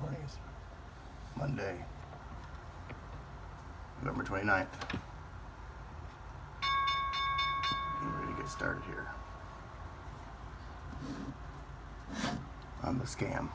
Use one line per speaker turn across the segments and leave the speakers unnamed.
morning is Monday, November 29th. Getting ready to get started here on the scam.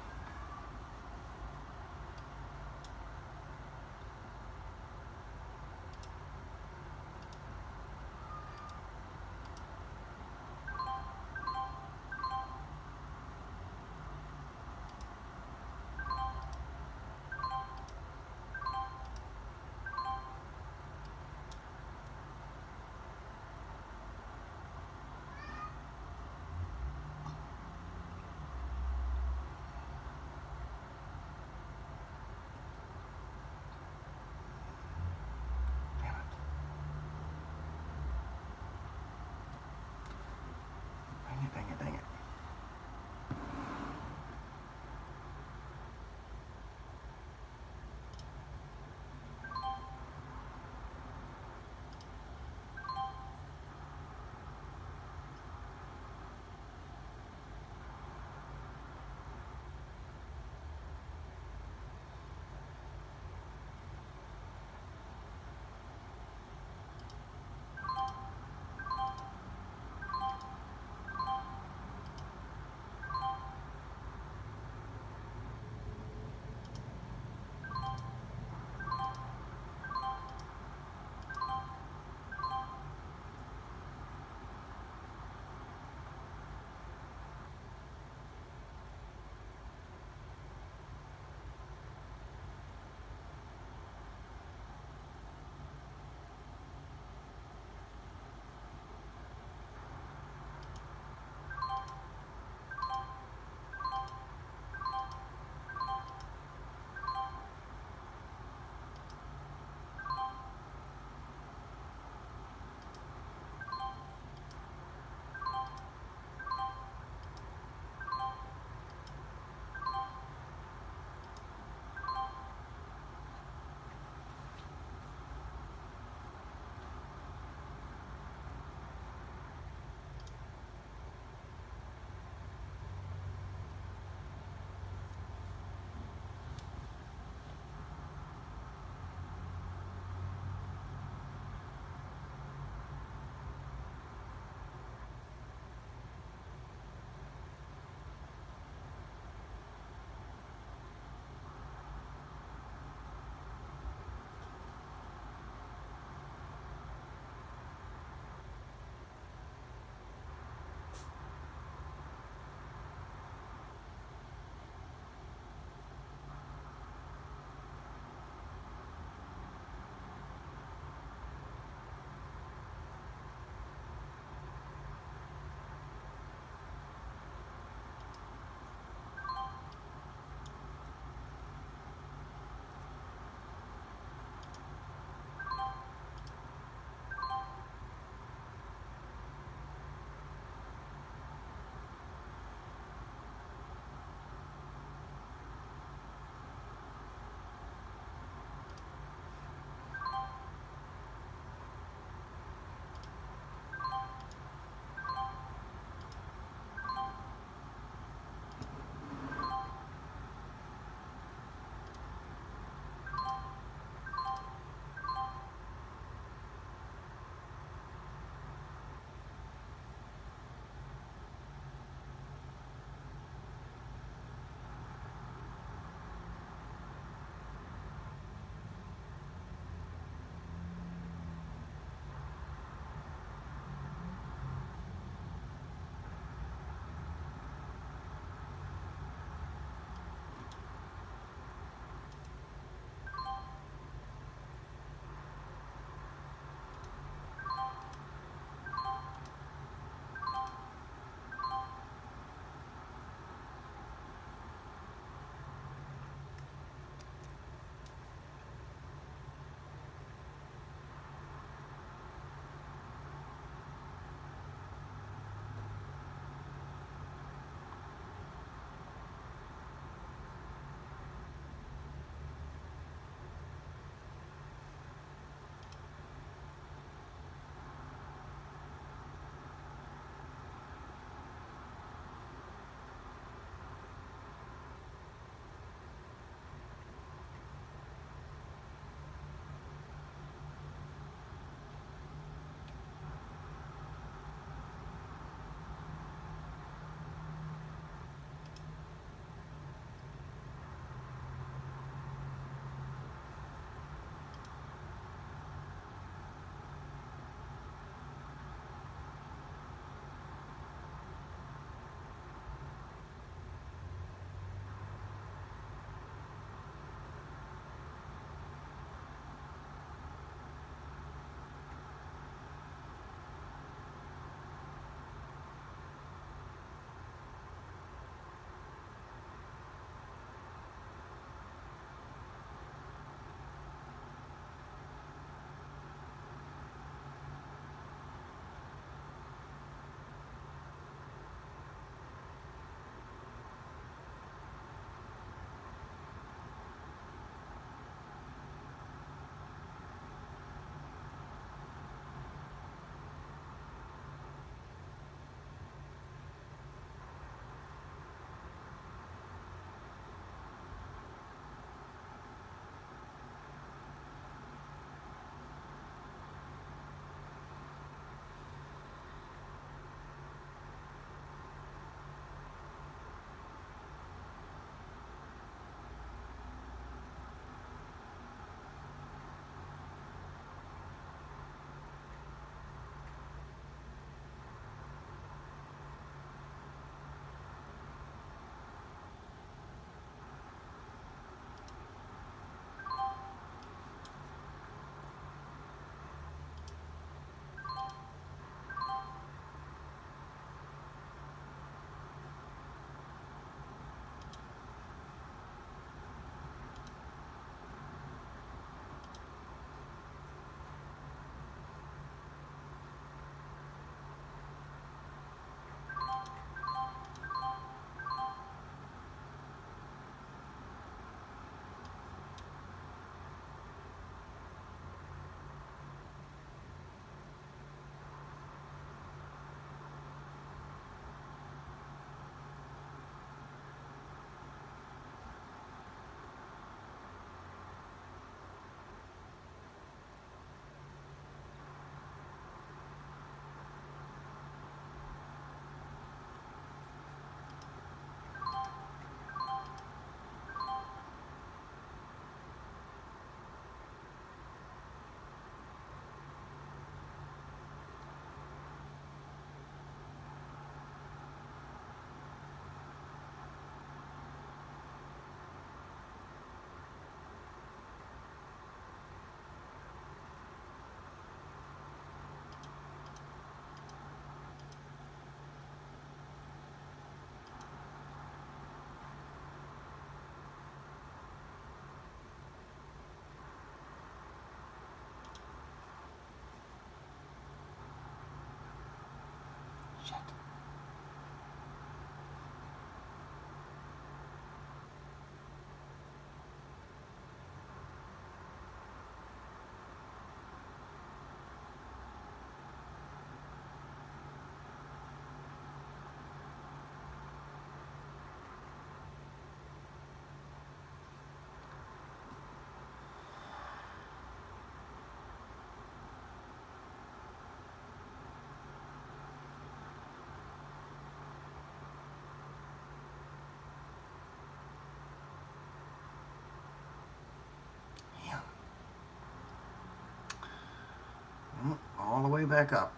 all the way back up.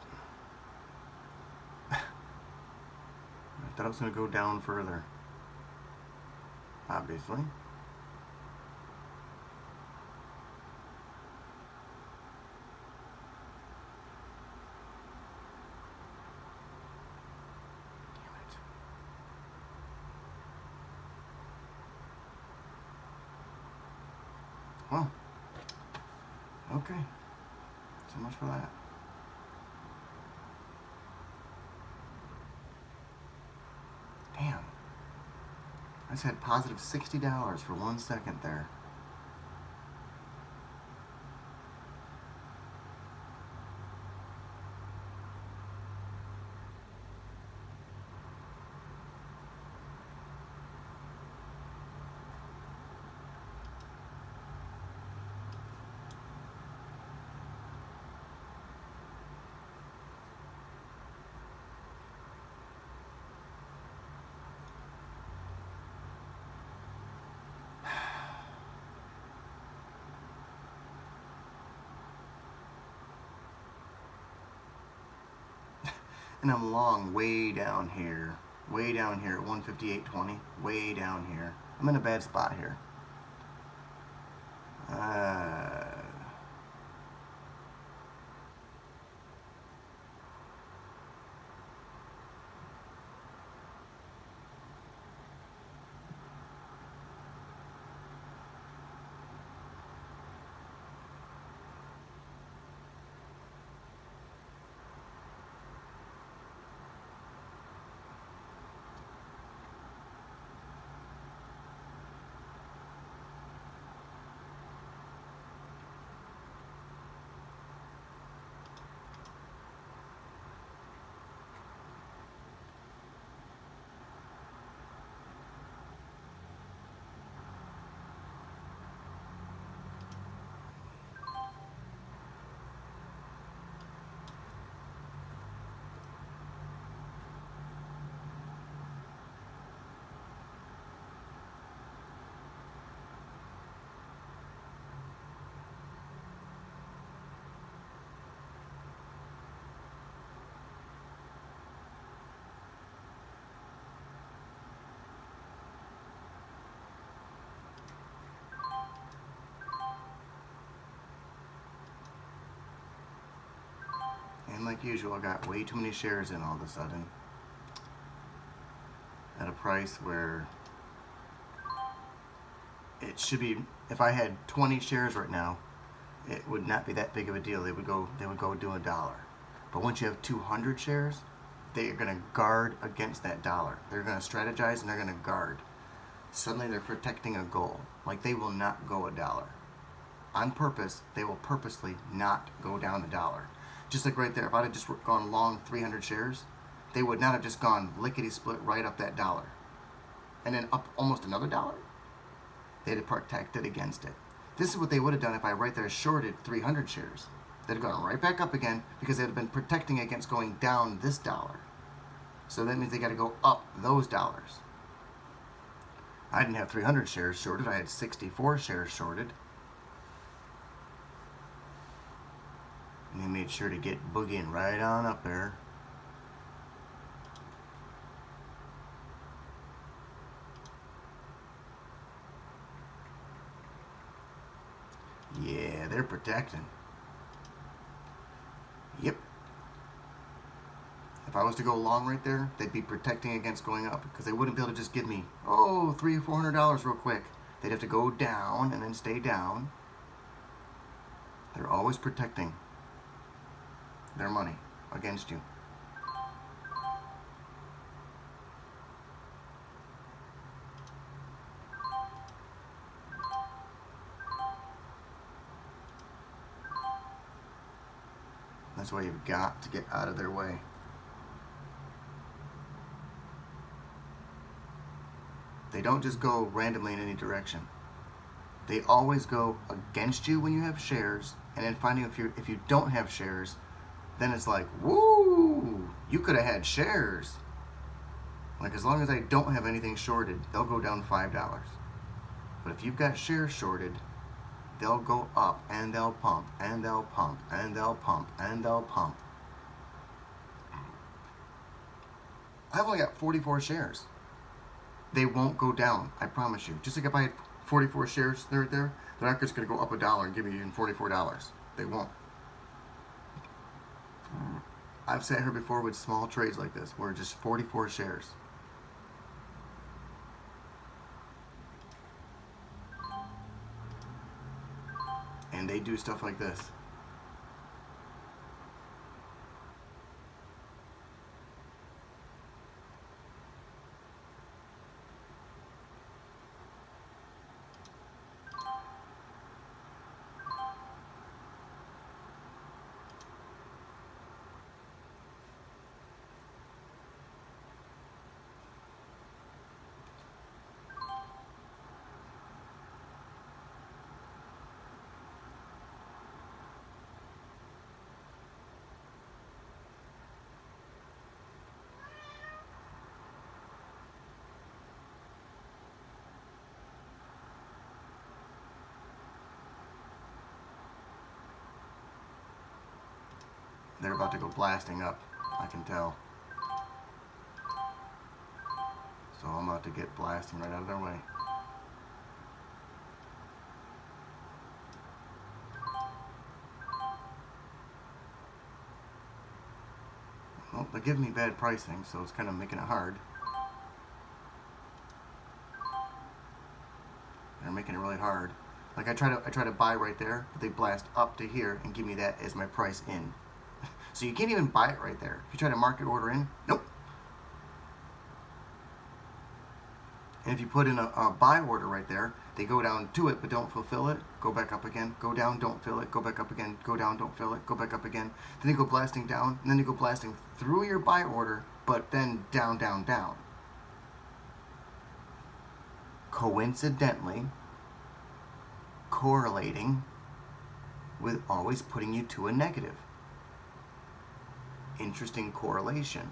I thought it was going to go down further. Obviously. Well, okay. So much for that. Damn. I just had positive $60 for 1 second there. And I'm long way down here at 158.20, way down here. I'm in a bad spot here. And like usual, I got way too many shares in all of a sudden. At a price where it should be, if I had 20 shares right now, it would not be that big of a deal. They would go do $1. But once you have 200 shares, they are going to guard against that dollar. They're going to strategize and they're going to guard. Suddenly they're protecting a goal. Like they will not go $1. On purpose, they will purposely not go down $1. Just like right there, if I'd have just gone long 300 shares, they would not have just gone lickety-split right up that $1. And then up almost another $1. They'd have protected against it. This is what they would have done if I right there shorted 300 shares. They'd have gone right back up again because they'd have been protecting against going down this $1. So that means they got to go up those dollars. I didn't have 300 shares shorted. I had 64 shares shorted. And they made sure to get boogieing right on up there. Yeah, they're protecting. Yep. If I was to go long right there, they'd be protecting against going up because they wouldn't be able to just give me, $300 or $400 real quick. They'd have to go down and then stay down. They're always protecting their money against you. That's why you've got to get out of their way. They don't just go randomly in any direction. They always go against you when you have shares, and then finding if you don't have shares, then it's like, woo, you could have had shares. Like as long as I don't have anything shorted, they'll go down $5. But if you've got shares shorted, they'll go up and they'll pump and they'll pump and they'll pump and they'll pump. I've only got 44 shares. They won't go down, I promise you. Just like if I had 44 shares right there, they're not just going to go up $1 and give me even $44. They won't. I've sat here before with small trades like this, where just 44 shares. And they do stuff like this. They're about to go blasting up, I can tell. So I'm about to get blasting right out of their way. Well, they're giving me bad pricing, so it's kind of making it hard. They're making it really hard. Like I try to buy right there, but they blast up to here and give me that as my price in. So you can't even buy it right there. If you try to market order in, nope. And if you put in a buy order right there, they go down to it but don't fulfill it, go back up again, go down, don't fill it, go back up again, go down, don't fill it, go back up again. Then you go blasting down, and then you go blasting through your buy order, but then down, down, down. Coincidentally, correlating with always putting you to a negative. Interesting correlation.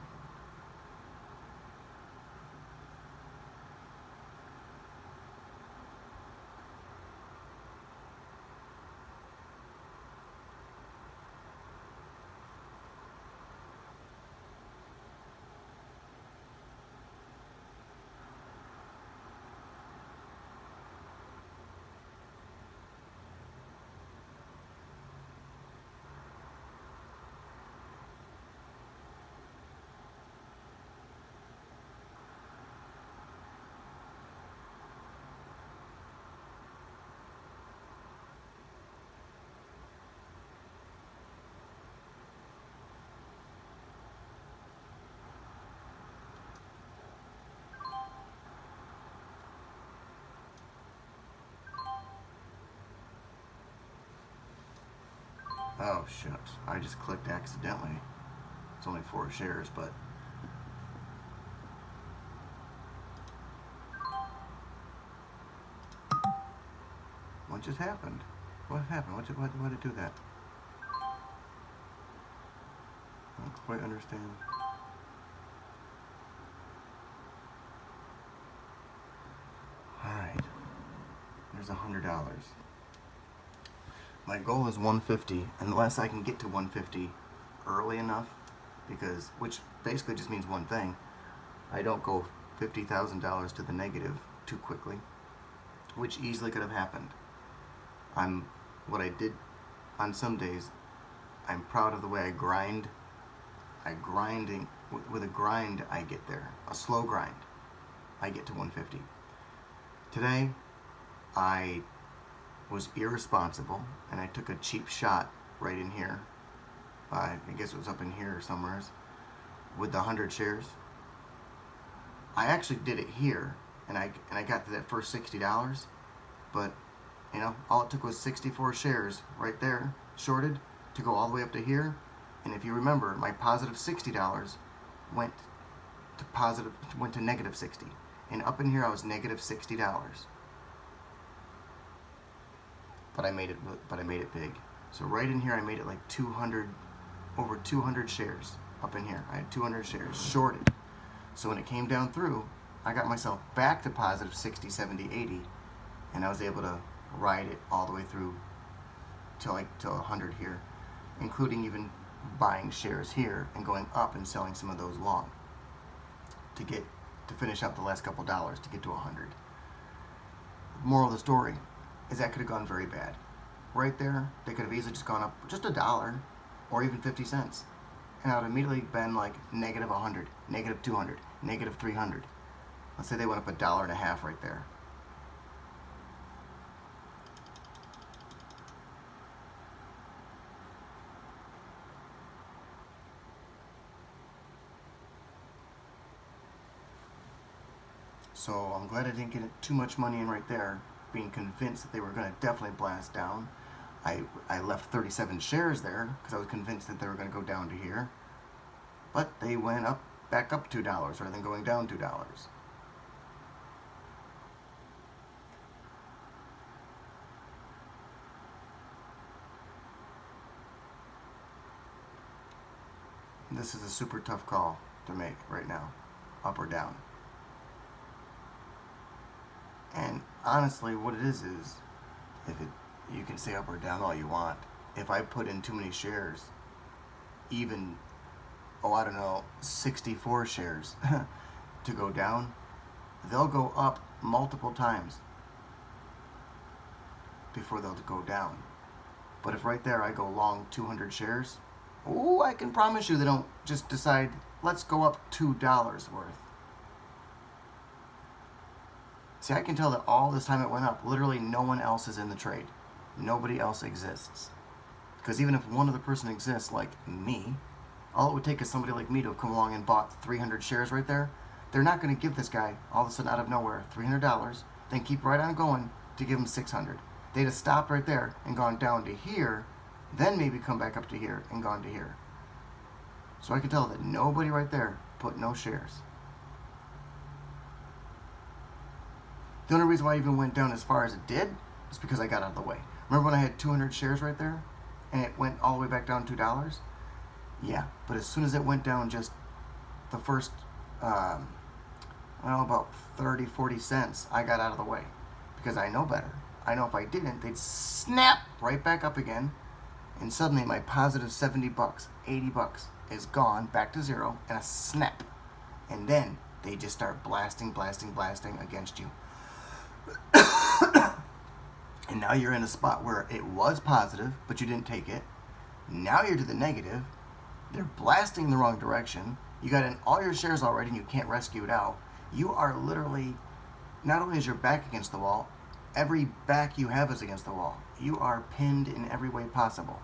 Oh shucks, I just clicked accidentally. It's only 4 shares, but what just happened? What happened? Why did it do that? I don't quite understand. Alright. There's $100. My goal is 150, unless I can get to 150 early enough, because, which basically just means one thing. I don't go $50,000 to the negative too quickly, which easily could have happened. What I did on some days, I'm proud of the way I grind. With a grind, I get there. A slow grind, I get to 150. Today, I was irresponsible and I took a cheap shot right in here. I guess it was up in here somewhere with the 100 shares. I actually did it here, and I got to that first $60, but you know, all it took was 64 shares right there shorted to go all the way up to here. And if you remember, my positive $60 went to negative 60, and up in here I was negative $60. But I made it big. So right in here I made it like 200, over 200 shares up in here. I had 200 shares shorted. So when it came down through, I got myself back to positive 60, 70, 80, and I was able to ride it all the way through to 100 here, including even buying shares here and going up and selling some of those long to finish up the last couple dollars to get to 100. Moral of the story is that could have gone very bad. Right there, they could have easily just gone up just $1 or even 50 cents. And I would have immediately been like negative 100, negative 200, negative 300. Let's say they went up $1.50 right there. So I'm glad I didn't get too much money in right there, being convinced that they were going to definitely blast down. I left 37 shares there because I was convinced that they were going to go down to here. But they went up, back up $2 rather than going down $2. This is a super tough call to make right now, up or down. And honestly, what it is you can say up or down all you want. If I put in too many shares, even, I don't know, 64 shares to go down, they'll go up multiple times before they'll go down. But if right there I go long 200 shares, I can promise you they don't just decide, let's go up $2 worth. See, I can tell that all this time it went up, literally no one else is in the trade. Nobody else exists. Because even if one other person exists, like me, all it would take is somebody like me to have come along and bought 300 shares right there. They're not going to give this guy, all of a sudden out of nowhere, $300, then keep right on going to give him 600. They'd have stopped right there and gone down to here, then maybe come back up to here and gone to here. So I can tell that nobody right there put no shares. The only reason why I even went down as far as it did is because I got out of the way. Remember when I had 200 shares right there and it went all the way back down $2? Yeah, but as soon as it went down just the first, about 30, 40 cents, I got out of the way because I know better. I know if I didn't, they'd snap right back up again, and suddenly my positive 70 bucks, 80 bucks is gone back to zero and a snap. And then they just start blasting against you. And now you're in a spot where it was positive, but you didn't take it. Now you're to the negative. They're blasting in the wrong direction. You got in all your shares already and you can't rescue it out. You are literally, not only is your back against the wall, every back you have is against the wall. You are pinned in every way possible.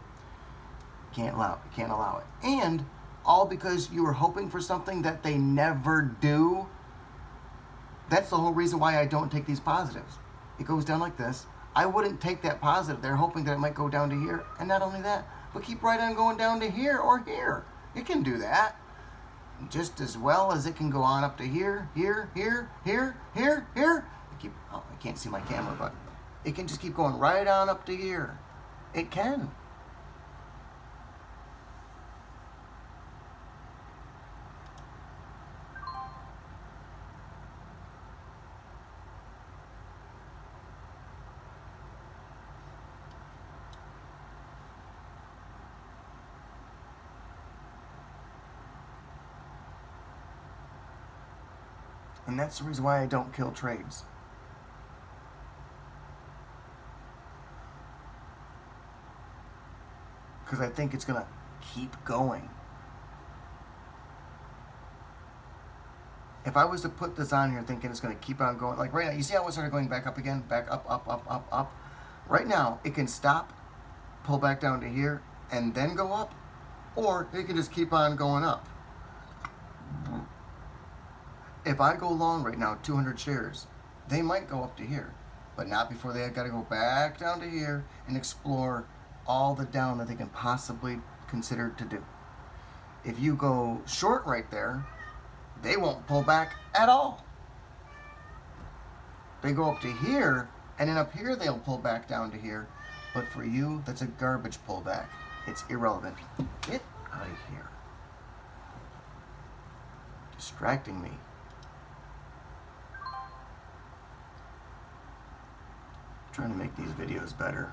Can't allow it. And all because you were hoping for something that they never do. That's the whole reason why I don't take these positives. It goes down like this. I wouldn't take that positive. They're hoping that it might go down to here. And not only that, but keep right on going down to here or here. It can do that. Just as well as it can go on up to here, here. I can't see my camera, but it can just keep going right on up to here. It can. And that's the reason why I don't kill trades. Because I think it's going to keep going. If I was to put this on here thinking it's going to keep on going, like right now, you see how it started going back up again? Back up. Right now, it can stop, pull back down to here, and then go up. Or it can just keep on going up. If I go long right now, 200 shares, they might go up to here, but not before they have got to go back down to here and explore all the down that they can possibly consider to do. If you go short right there, they won't pull back at all. They go up to here, and then up here they'll pull back down to here, but for you, that's a garbage pullback. It's irrelevant. Get out of here. Distracting me. trying to make these videos better.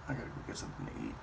I gotta go get something to eat.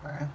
Okay.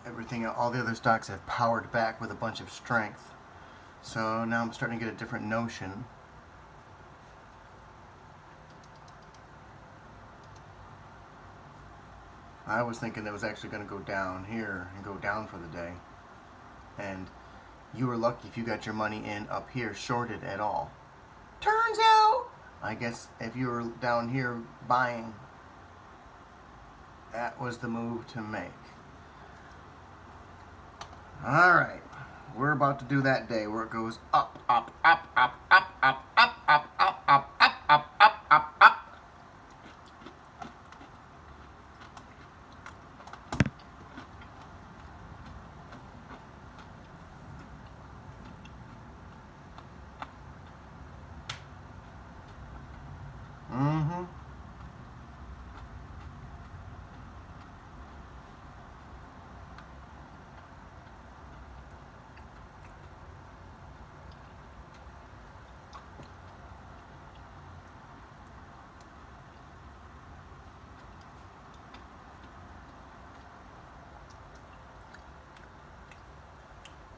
everything, all the other stocks have powered back with a bunch of strength. So now I'm starting to get a different notion. I was thinking it was actually going to go down here and go down for the day. And you were lucky if you got your money in up here shorted at all. Turns out, I guess if you were down here buying, that was the move to make. Alright, we're about to do that day where it goes up, up, up, up, up, up, up, up, up, up, up, up, up, up, up. Mm-hmm.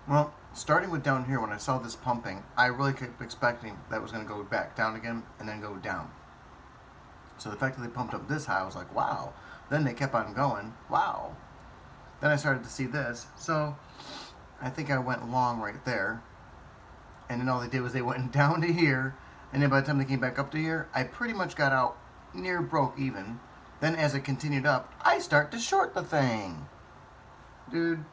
Well, starting with down here, when I saw this pumping, I really kept expecting that was going to go back down again and then go down. So the fact that they pumped up this high, I was like, wow. Then they kept on going, wow. Then I started to see this. So I think I went long right there. And then all they did was they went down to here. And then by the time they came back up to here, I pretty much got out near broke even. Then as it continued up, I start to short the thing. Dude.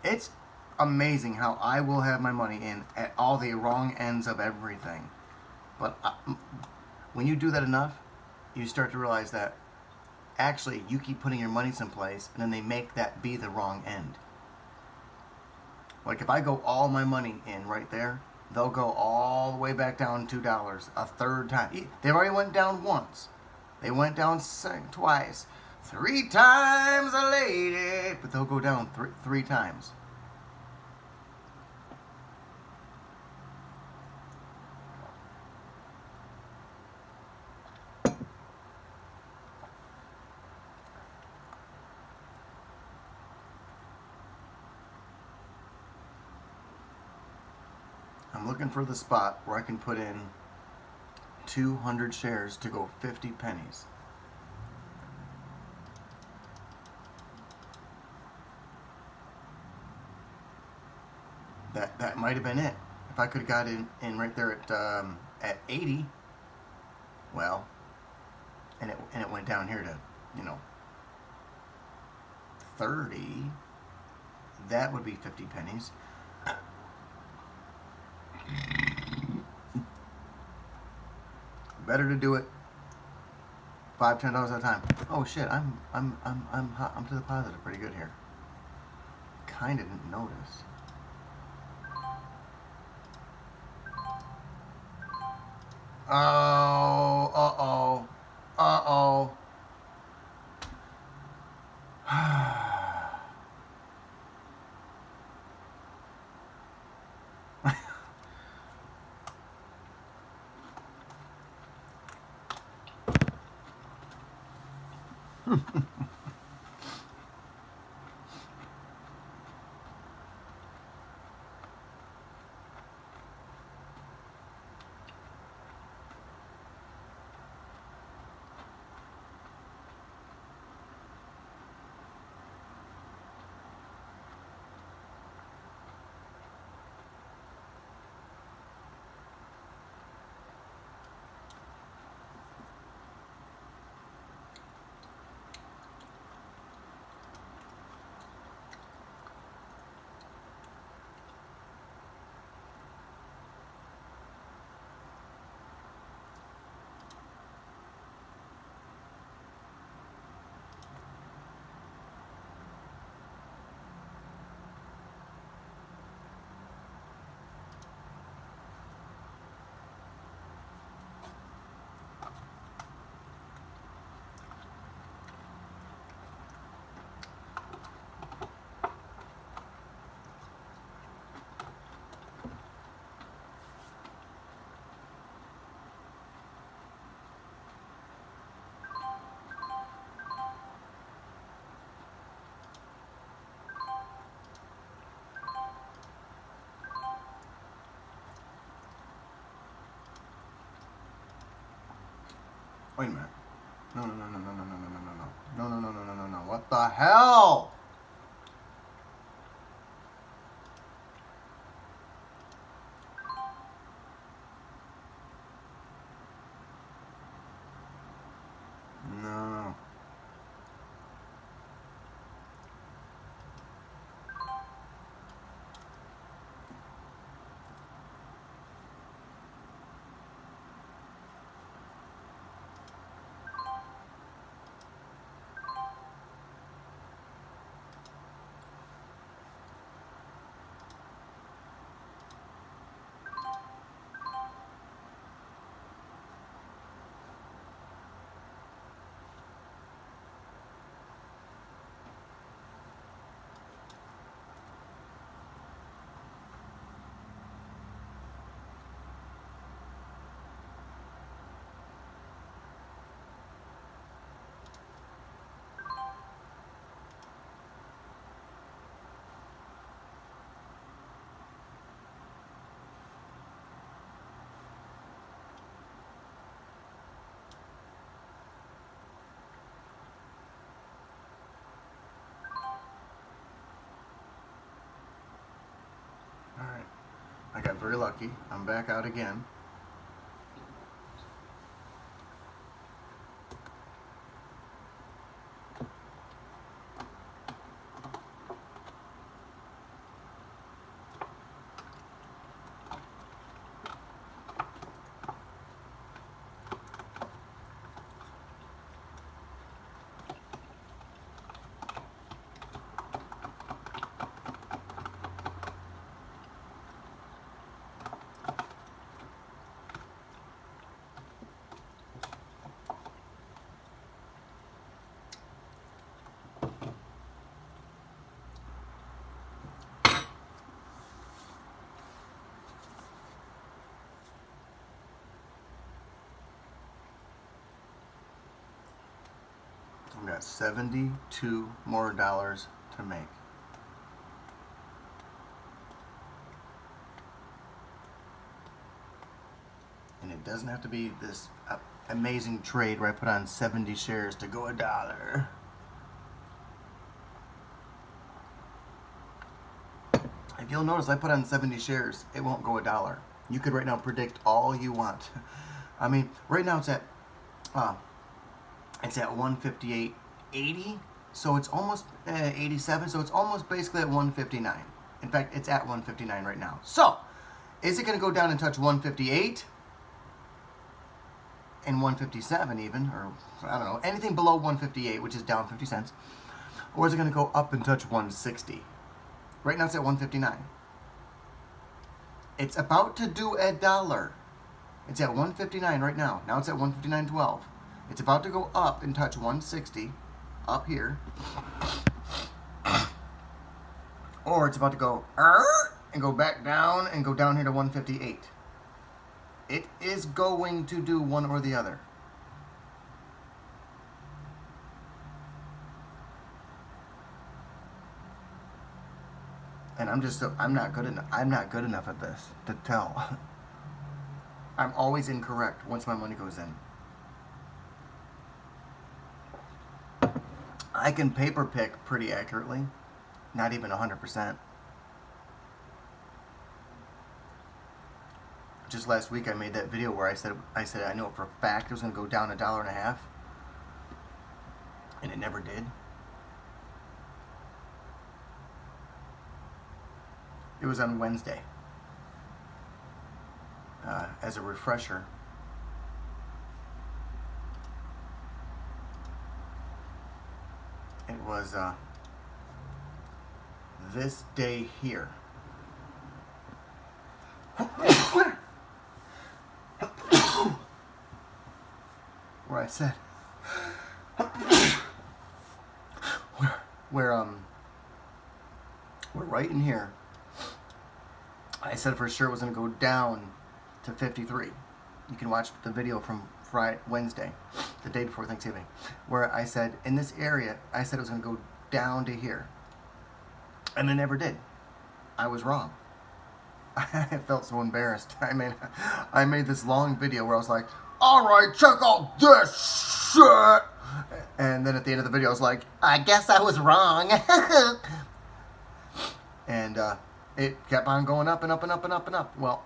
It's amazing how I will have my money in at all the wrong ends of everything. But when you do that enough, you start to realize that actually you keep putting your money someplace and then they make that be the wrong end. Like if I go all my money in right there, they'll go all the way back down $2 a third time. They already went down once. They went down twice. 3 times a lady, but they'll go down three times. I'm looking for the spot where I can put in 200 shares to go 50 pennies. That might have been it. If I could have got in right there at 80, well, and it went down here to 30. That would be 50 pennies. Better to do it $5-10 at a time. Oh shit! I'm to the positive pretty good here. Kinda didn't notice. Oh, uh-oh. Uh-oh. Wait a minute. No. No. What the hell? No. Alright. I got very lucky. I'm back out again. I've got $72 more to make. And it doesn't have to be this amazing trade where I put on 70 shares to go $1. If you'll notice, I put on 70 shares, it won't go $1. You could right now predict all you want. I mean, right now it's at 158.80, so it's almost 87, so it's almost basically at 159. In fact, it's at 159 right now. So, is it going to go down and touch 158 and 157 even, or I don't know, anything below 158, which is down 50 cents, or is it going to go up and touch 160? Right now it's at 159. It's about to do $1. It's at 159 right now. Now it's at 159.12. It's about to go up and touch 160 up here. Or it's about to go and go back down and go down here to 158. It is going to do one or the other. And I'm not good enough at this to tell. I'm always incorrect once my money goes in. I can paper pick pretty accurately, not even 100%. Just last week I made that video where I said I know for a fact it was going to go down $1.50, and it never did. It was on Wednesday. As a refresher, it was this day here. Where I said where we're right in here. I said for sure it was going to go down to 53. You can watch the video from Wednesday, the day before Thanksgiving, where I said in this area, I said it was going to go down to here. And it never did. I was wrong. I felt so embarrassed. I made this long video where I was like, all right, check out this shit. And then at the end of the video, I was like, I guess I was wrong. And it kept on going up and up and up and up and up. Well,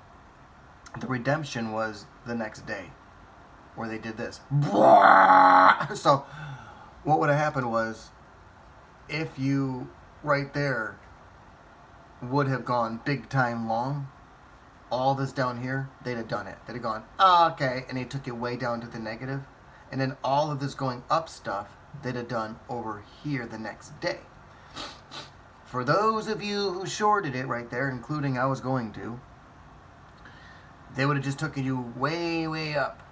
the redemption was the next day, where they did this. So what would have happened was, if you right there would have gone big time long, all this down here, they'd have done it. They'd have gone, oh, okay, and they took it way down to the negative. And then all of this going up stuff, they'd have done over here the next day. For those of you who shorted it right there, including I was going to, they would have just taken you way, way up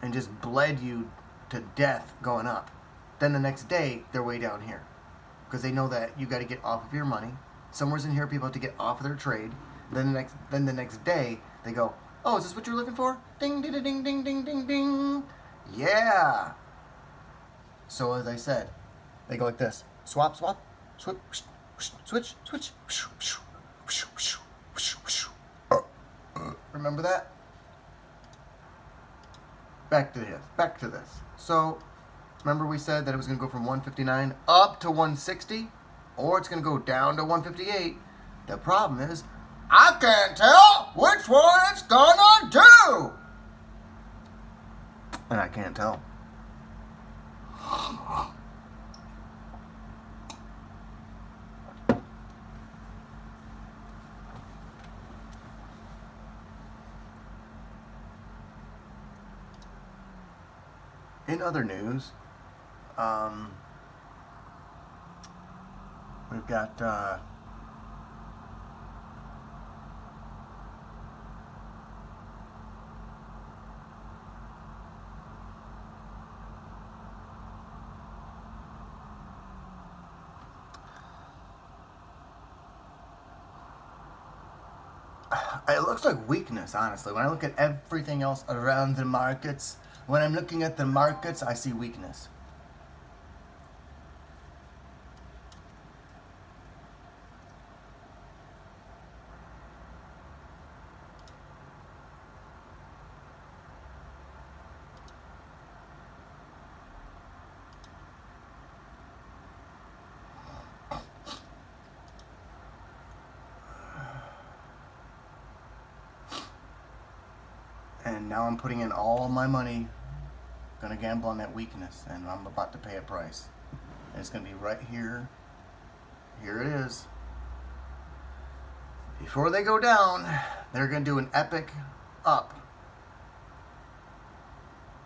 and just bled you to death going up. Then the next day, they're way down here. Because they know that you got to get off of your money. Somewhere's in here, people have to get off of their trade. Then the next day, they go, oh, is this what you're looking for? Ding, ding, ding, ding, ding, ding, ding. Yeah. So as I said, they go like this. Swap, swap, switch, switch, switch. Remember that? Back to this. So, remember we said that it was going to go from 159 up to 160? Or it's going to go down to 158. The problem is, I can't tell which one it's gonna do. And I can't tell. In other news, we've got it looks like weakness, honestly. When I look at everything else around the markets, when I'm looking at the markets, I see weakness. And now I'm putting in all my money, gonna gamble on that weakness, and I'm about to pay a price. And it's gonna be right here. Here it is. Before they go down, they're gonna do an epic up.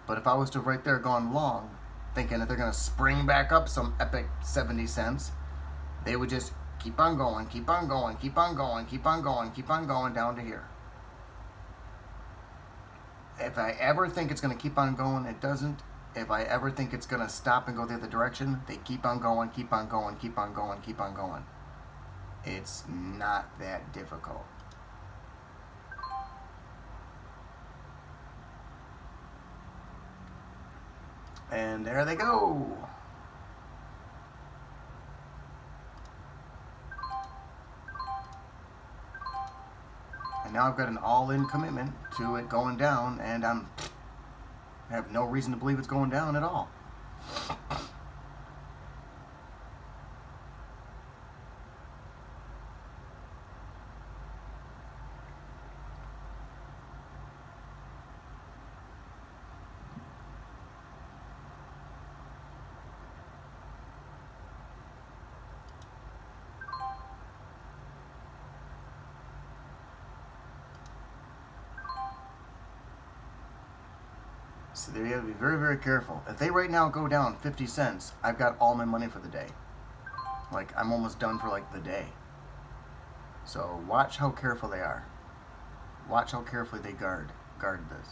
But if I was to right there gone long, thinking that they're gonna spring back up some epic 70 cents, they would just keep on going, keep on going, keep on going, keep on going, keep on going down to here. If I ever think it's going to keep on going, it doesn't. If I ever think it's going to stop and go the other direction, they keep on going, keep on going, keep on going, keep on going. It's not that difficult. And there they go. And now I've got an all-in commitment to it going down, and I have no reason to believe it's going down at all. So you have to be very, very careful. If they right now go down 50 cents, I've got all my money for the day. Like, I'm almost done for, like, the day. So watch how careful they are. Watch how carefully they guard this.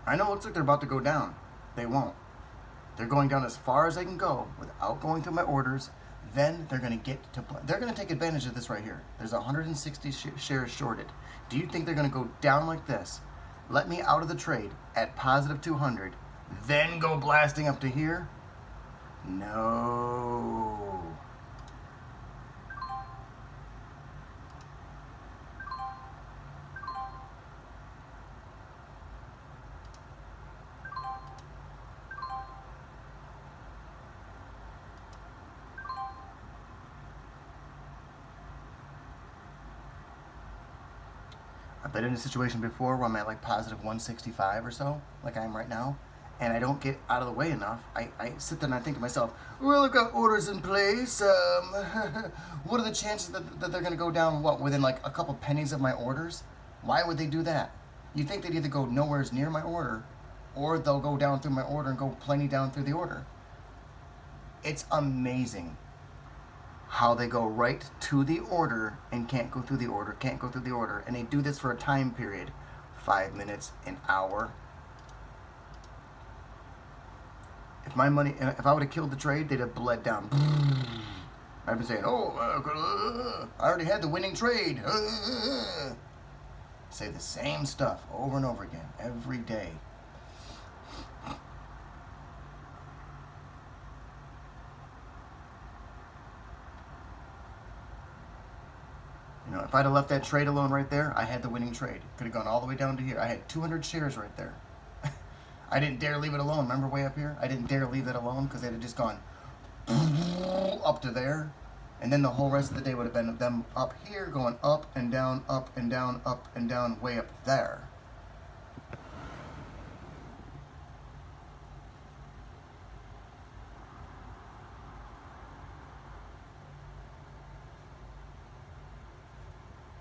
I know it looks like they're about to go down. They won't. They're going down as far as they can go without going through my orders. Then they're going to get to play. They're going to take advantage of this right here. There's 160 shares shorted. Do you think they're going to go down like this, let me out of the trade at positive 200, then go blasting up to here? No. I've been in a situation before where I'm at like positive 165 or so, like I am right now, and I don't get out of the way enough. I sit there and I think to myself, well, I've got orders in place. What are the chances that they're going to go down, what, within like a couple pennies of my orders? Why would they do that? You'd think they'd either go nowhere near my order, or they'll go down through my order and go plenty down through the order. It's amazing how they go right to the order and can't go through the order, can't go through the order. And they do this for a time period, 5 minutes, an hour. If my money, if I would have killed the trade, they'd have bled down. I've been saying, oh, I already had the winning trade. Say the same stuff over and over again, every day. You know, if I'd have left that trade alone right there, I had the winning trade. Could have gone all the way down to here. I had 200 shares right there. I didn't dare leave it alone. Remember way up here? I didn't dare leave it alone because they'd have just gone up to there. And then the whole rest of the day would have been them up here going up and down, up and down, up and down, way up there.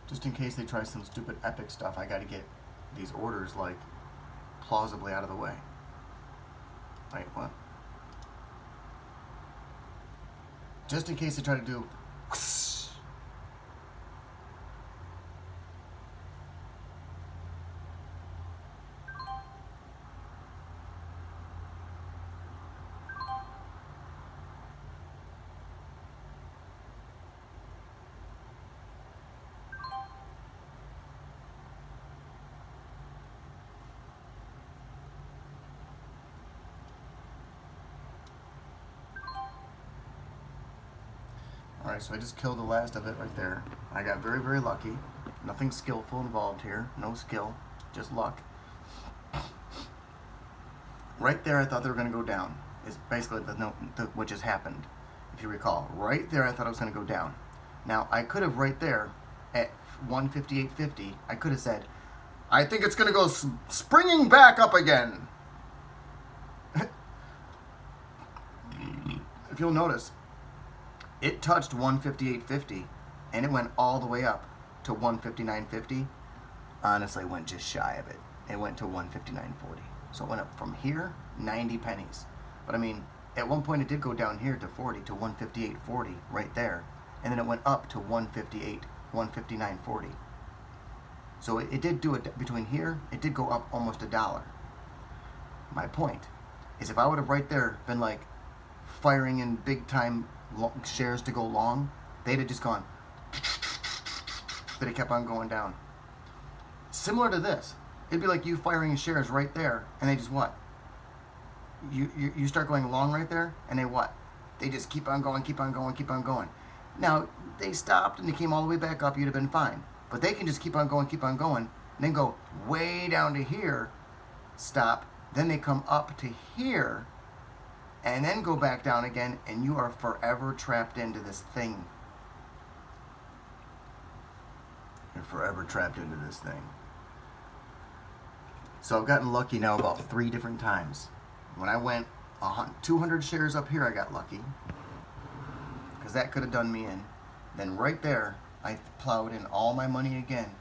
Just in case they try some stupid epic stuff, I got to get these orders like plausibly out of the way. Wait, what? Just in case they try to do whoosh. Alright, so I just killed the last of it right there. I got very, very lucky. Nothing skillful involved here. No skill. Just luck. Right there I thought they were going to go down. Is basically what just happened. If you recall. Right there I thought it was going to go down. Now, I could have right there at 158.50, I could have said, I think it's going to go springing back up again. If you'll notice, it touched 158.50 and it went all the way up to 159.50. Honestly, it went just shy of it. It went to 159.40. So it went up from here 90 pennies. But I mean, at one point it did go down here to 40 to 158.40 right there, and then it went up to 158, 159.40. So it did do it between here. It did go up almost $1. My point is, if I would have right there been like firing in big time shares to go long, they'd have just gone, but it kept on going down. Similar to this, it'd be like you firing shares right there, and they just what? You start going long right there, and they what? They just keep on going, keep on going, keep on going. Now, they stopped and they came all the way back up, you'd have been fine. But they can just keep on going, and then go way down to here, stop, then they come up to here, and then go back down again, and you are forever trapped into this thing. You're forever trapped into this thing. So I've gotten lucky now about 3 different times. When I went 200 shares up here, I got lucky, because that could have done me in. Then right there, I plowed in all my money again,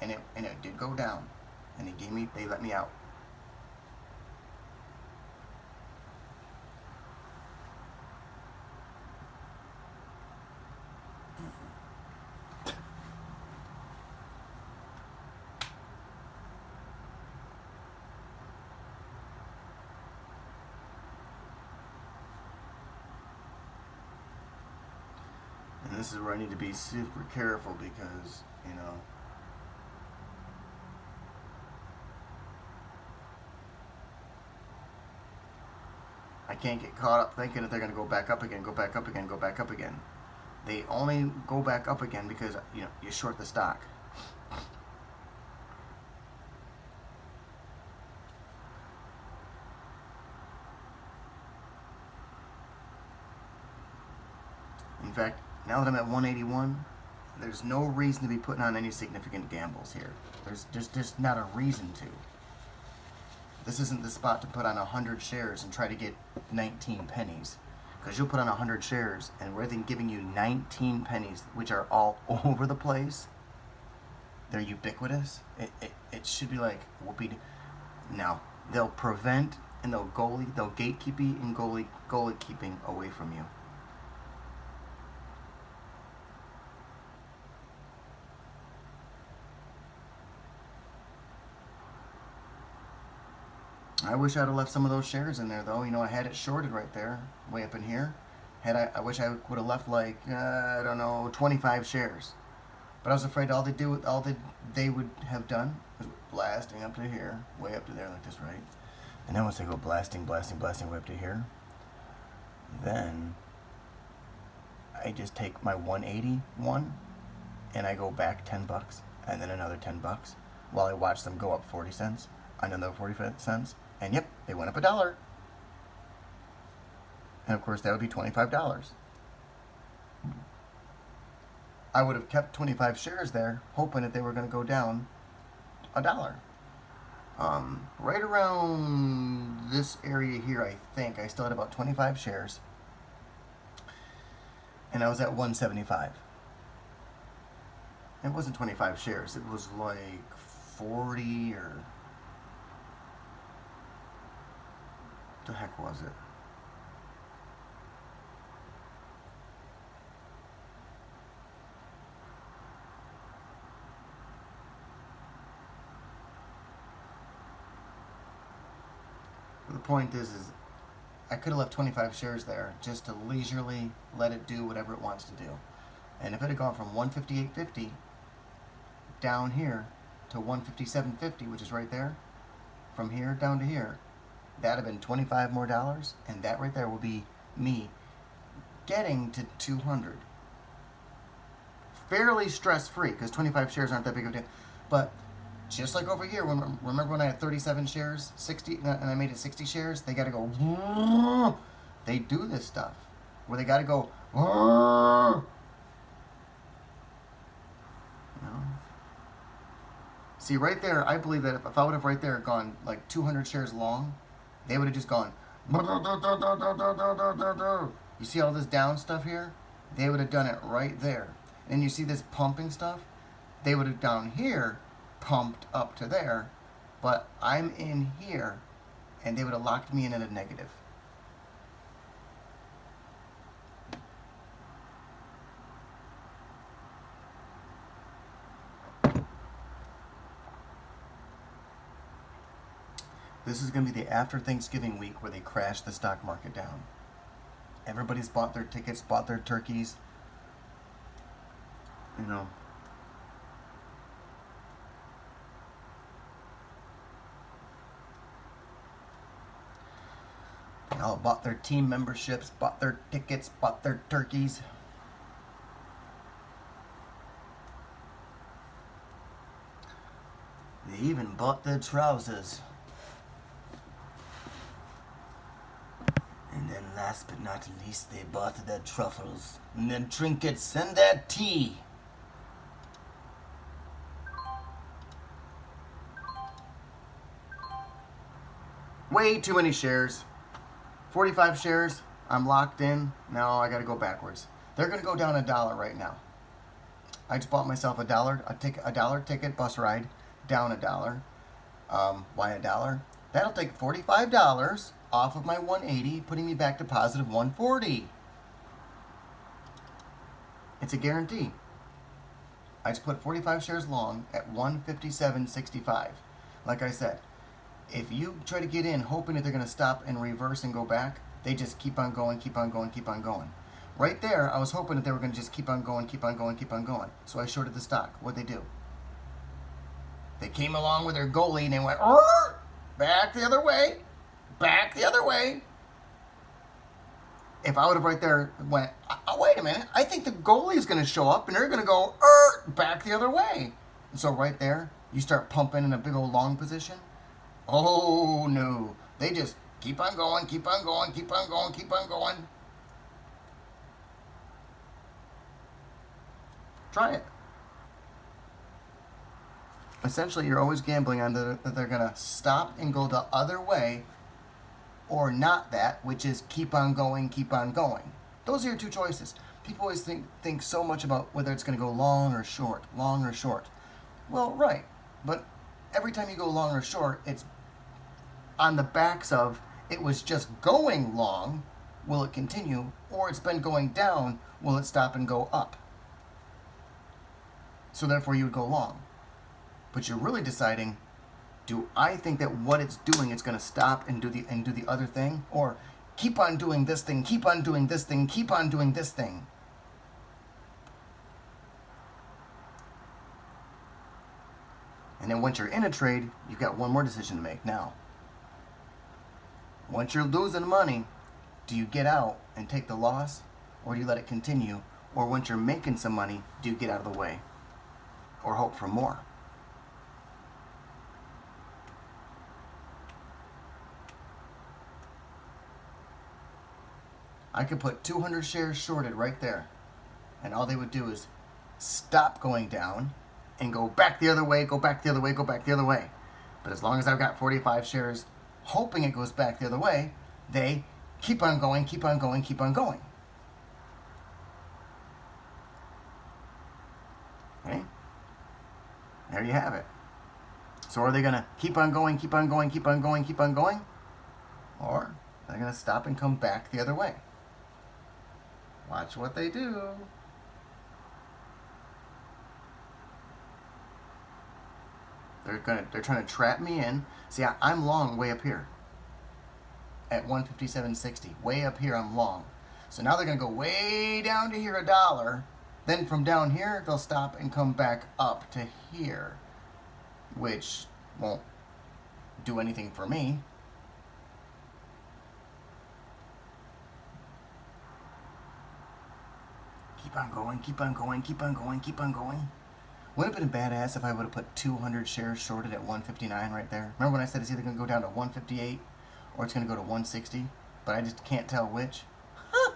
and it did go down, and they let me out. And this is where I need to be super careful because, you know, I can't get caught up thinking that they're going to go back up again, go back up again, go back up again. They only go back up again because, you know, you short the stock. In fact, now that I'm at 181, There's no reason to be putting on any significant gambles here. There's just not a reason to. This isn't the spot to put on 100 shares and try to get 19 pennies. Because you'll put on 100 shares, and rather than giving you 19 pennies, which are all over the place, they're ubiquitous. It should be like whoopee. Now, they'll prevent and they'll gatekeeping and goalie keeping away from you. I wish I'd have left some of those shares in there, though. You know, I had it shorted right there, way up in here. I wish I would have left like I don't know, 25 shares. But I was afraid all they would have done was blasting up to here, way up to there like this, right? And then once they go blasting way up to here, then I just take my 181 and I go back $10 and then another $10 while I watch them go up 40 cents, another 45 cents, and yep, they went up $1. And of course that would be $25. I would have kept 25 shares there, hoping that they were going to go down $1. Right around this area here, I think I still had about 25 shares, and I was at 175. It wasn't 25 shares; it was like 40 or what the heck was it? The point is I could have left 25 shares there just to leisurely let it do whatever it wants to do. And if it had gone from 158.50 down here to 157.50, which is right there, from here down to here, that'd have been $25 more, and that right there will be me getting to 200. Fairly stress-free, because 25 shares aren't that big of a deal. But just like over here, remember when I had 37 shares, 60, and I made it 60 shares? They got to go. They do this stuff where they got to go. You know? See, right there, I believe that if I would have right there gone like 200 shares long, they would have just gone. You see all this down stuff here? They would have done it right there. And you see this pumping stuff? They would have down here pumped up to there, but I'm in here, and they would have locked me in at a negative. This is going to be the after Thanksgiving week where they crash the stock market down. Everybody's bought their tickets, bought their turkeys. You know. They all bought their team memberships, bought their tickets, bought their turkeys. They even bought their trousers. And then last but not least, they bought their truffles, and their trinkets, and their tea. Way too many shares. 45 shares, I'm locked in. Now I gotta go backwards. They're gonna go down $1 right now. I just bought myself $1 ticket bus ride, down $1. Why $1? That'll take $45 off of my 180, putting me back to positive 140. It's a guarantee. I just put 45 shares long at 157.65. Like I said, if you try to get in hoping that they're going to stop and reverse and go back, they just keep on going, keep on going, keep on going. Right there, I was hoping that they were going to just keep on going, keep on going, keep on going. So I shorted the stock. What'd they do? They came along with their goalie and they went, back the other way, back the other way. If I would have right there went, wait a minute, I think the goalie is going to show up and they're going to go, back the other way. And so right there, you start pumping in a big old long position. Oh, no. They just keep on going, keep on going, keep on going, keep on going. Try it. Essentially, you're always gambling on that they're going to stop and go the other way, or not that, which is keep on going, keep on going. Those are your two choices. People always think so much about whether it's going to go long or short, long or short. Well, right, but every time you go long or short, it's on the backs of it was just going long, will it continue, or it's been going down, will it stop and go up? So therefore you would go long. But you're really deciding, do I think that what it's doing is going to stop and do the other thing, or keep on doing this thing, keep on doing this thing, keep on doing this thing? And then once you're in a trade, you've got one more decision to make now. Once you're losing money, do you get out and take the loss, or do you let it continue? Or once you're making some money, do you get out of the way, or hope for more? I could put 200 shares shorted right there, and all they would do is stop going down and go back the other way, go back the other way, go back the other way. But as long as I've got 45 shares hoping it goes back the other way, they keep on going, keep on going, keep on going. Okay? There you have it. So are they going to keep on going, keep on going, keep on going, keep on going? Or are they going to stop and come back the other way? Watch what they do. They're trying to trap me in. See, I'm long way up here at 157.60. Way up here, I'm long. So now they're going to go way down to here $1. Then from down here, they'll stop and come back up to here, which won't do anything for me. Keep on going, keep on going, keep on going, keep on going. Wouldn't it have been badass if I would have put 200 shares shorted at 159 right there? Remember when I said it's either going to go down to 158 or it's going to go to 160? But I just can't tell which. Huh.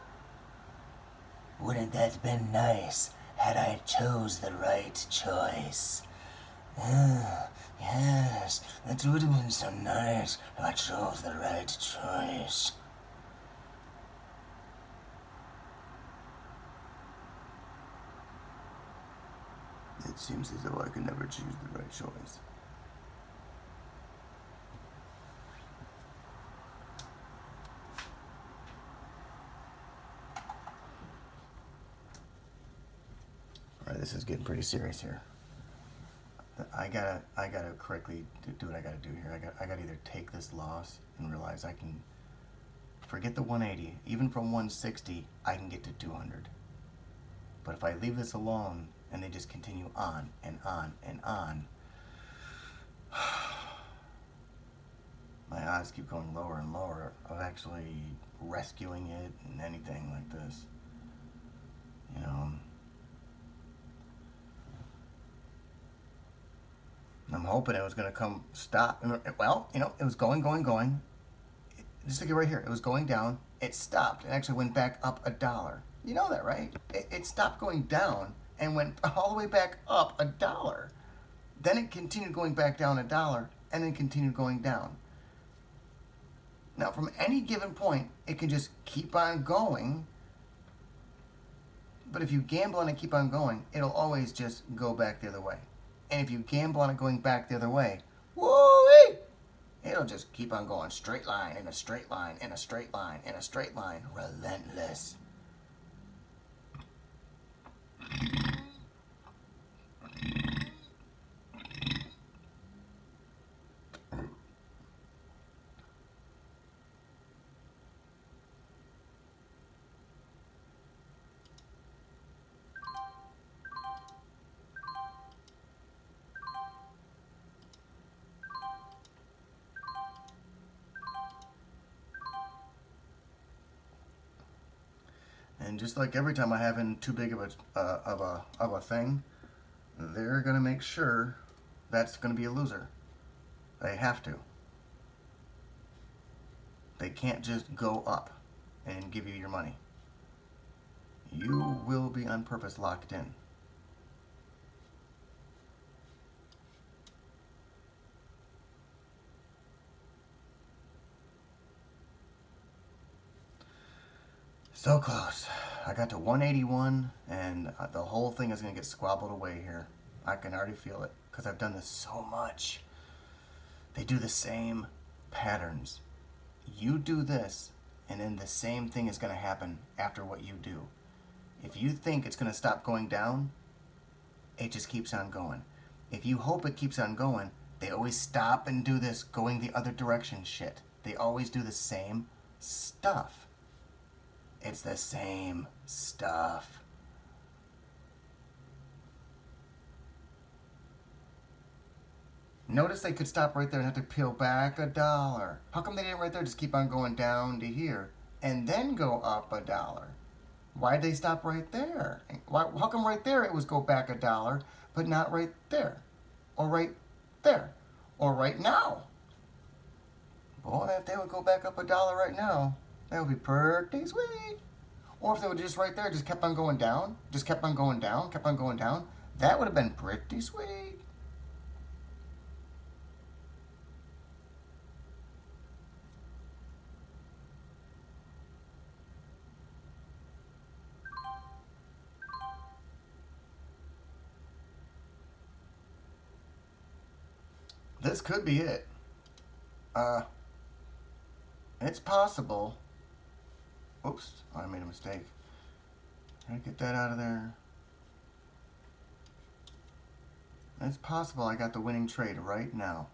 Wouldn't that have been nice had I chose the right choice? Yes, that would have been so nice if I chose the right choice. It seems as though I could never choose the right choice. Alright, this is getting pretty serious here. I gotta correctly do what I gotta do here. I gotta either take this loss and realize I can forget the 180. Even from 160, I can get to 200. But if I leave this alone and they just continue on and on and on, my odds keep going lower and lower of actually rescuing it and anything like this. You know, I'm hoping it was going to come stop. Well, you know, it was going. Just look at right here. It was going down. It stopped. It actually went back up $1. You know that, right? It stopped going down and went all the way back up $1. Then it continued going back down $1 and then continued going down. Now, from any given point, it can just keep on going. But if you gamble on it keep on going, it'll always just go back the other way. And if you gamble on it going back the other way, woo-wee, it'll just keep on going straight line, in a straight line, in a straight line, in a straight line, relentless. And just like every time I have in too big of a thing, they're gonna make sure that's gonna be a loser. They have to. They can't just go up and give you your money. You will be on purpose locked in. So close. I got to 181, and the whole thing is going to get squabbled away here. I can already feel it because I've done this so much. They do the same patterns. You do this, and then the same thing is going to happen after what you do. If you think it's going to stop going down, it just keeps on going. If you hope it keeps on going, they always stop and do this going the other direction shit. They always do the same stuff. It's the same stuff. Notice they could stop right there and have to peel back $1. How come they didn't right there just keep on going down to here and then go up $1? Why'd they stop right there? How come right there it was go back $1, but not right there? Or right there? Or right now? Boy, if they would go back up $1 right now, that would be pretty sweet. Or if they would just right there, just kept on going down, just kept on going down, kept on going down, that would have been pretty sweet. This could be it. It's possible. Oops, I made a mistake. Try to get that out of there. It's possible I got the winning trade right now.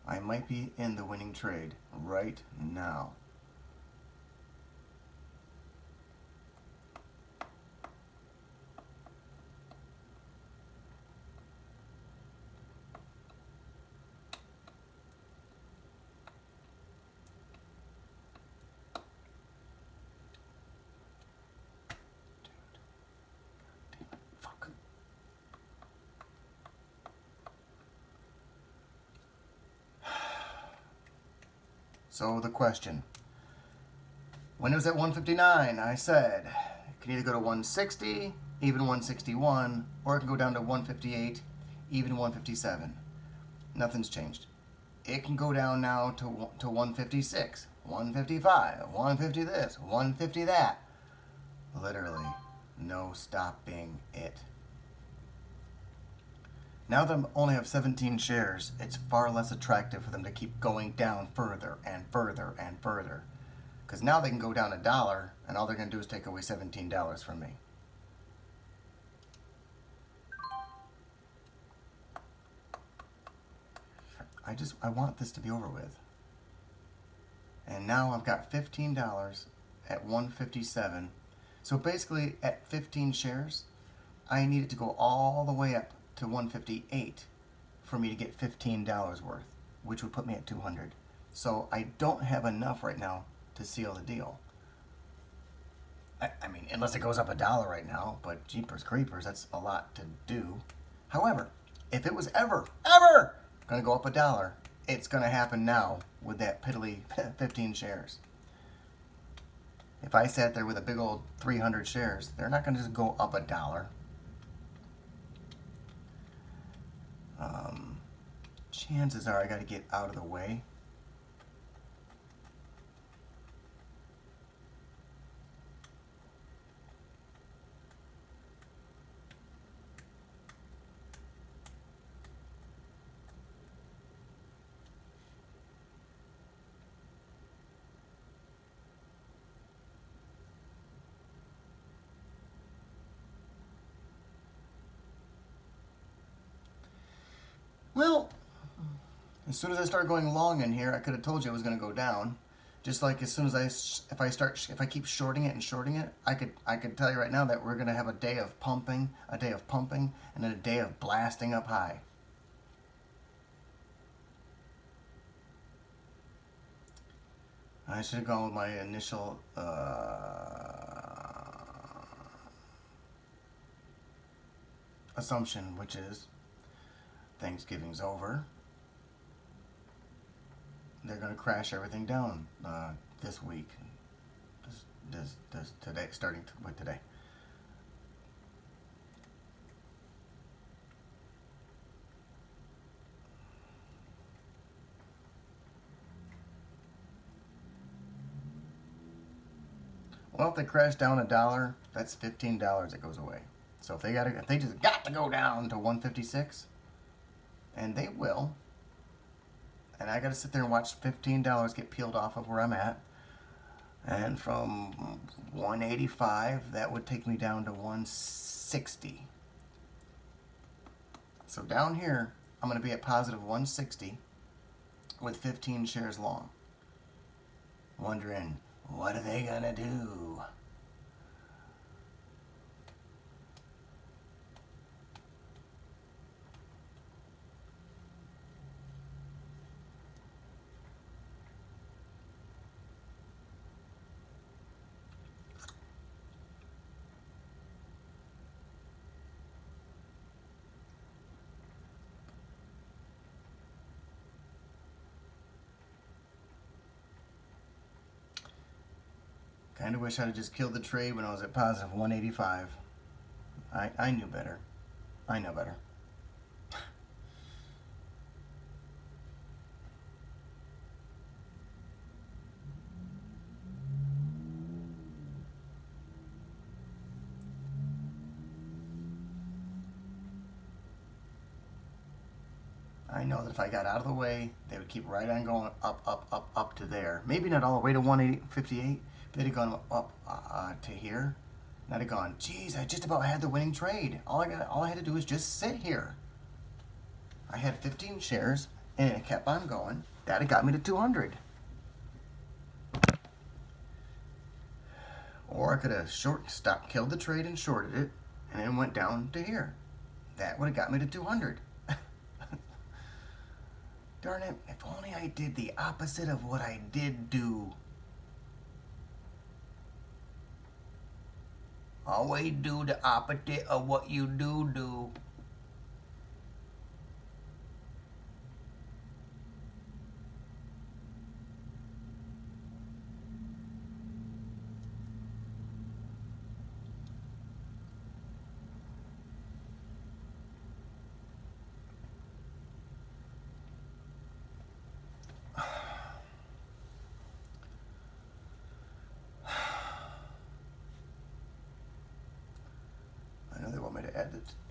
I might be in the winning trade right now. So the question, when it was at 159, I said it can either go to 160, even 161, or it can go down to 158, even 157. Nothing's changed. It can go down now to 156, 155, 150 this, 150 that. Literally, no stopping it. Now that I only have 17 shares, it's far less attractive for them to keep going down further and further and further. Because now they can go down $1, and all they're going to do is take away $17 from me. I want this to be over with. And now I've got $15 at 157. So basically, at 15 shares, I need it to go all the way up to 158 for me to get $15 worth, which would put me at 200. So I don't have enough right now to seal the deal. I mean, unless it goes up $1 right now, but jeepers creepers, that's a lot to do. However, if it was ever gonna go up $1, it's gonna happen now with that piddly 15 shares. If I sat there with a big old 300 shares, they're not gonna just go up $1. Chances are I got to get out of the way. Well, as soon as I start going long in here, I could have told you it was going to go down. Just like as soon as if I keep shorting it, I could tell you right now that we're going to have a day of pumping, and then a day of blasting up high. I should have gone with my initial assumption, which is Thanksgiving's over. They're going to crash everything down this week, this today, starting with today. Well, if they crash down $1, that's $15 that goes away. So if they just got to go down to 156, and they will, and I got to sit there and watch $15 get peeled off of where I'm at, and from 185, that would take me down to 160. So down here, I'm going to be at positive 160 with 15 shares long. Wondering, what are they going to do? Kind of wish I'd have just killed the trade when I was at positive 185. I knew better. I know better. I know that if I got out of the way, they would keep right on going up to there. Maybe not all the way to 158. They'd have gone up to here. And I'd have gone, geez, I just about had the winning trade. All I had to do was just sit here. I had 15 shares, and it kept on going. That had got me to 200. Or I could have killed the trade and shorted it, and then went down to here. That would have got me to 200. Darn it, if only I did the opposite of what I did do. Always do the opposite of what you do. I know they want me to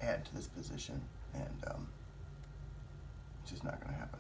add to this position, and it's just not going to happen.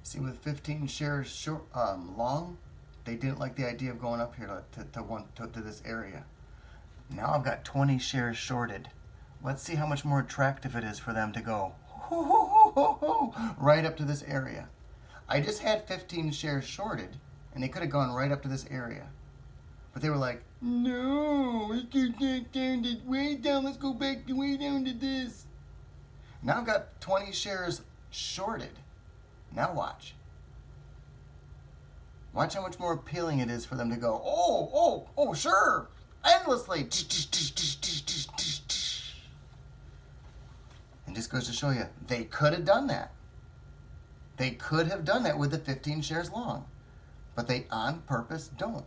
See, with 15 shares long, they didn't like the idea of going up here to this area. Now I've got 20 shares shorted. Let's see how much more attractive it is for them to go right up to this area. I just had 15 shares shorted, and they could have gone right up to this area. But they were like, no, let's go down to way down. Let's go back to way down to this. Now I've got 20 shares shorted. Now watch. Watch how much more appealing it is for them to go, oh, sure, endlessly. And just goes to show you, they could have done that. They could have done that with the 15 shares long. But they on purpose don't.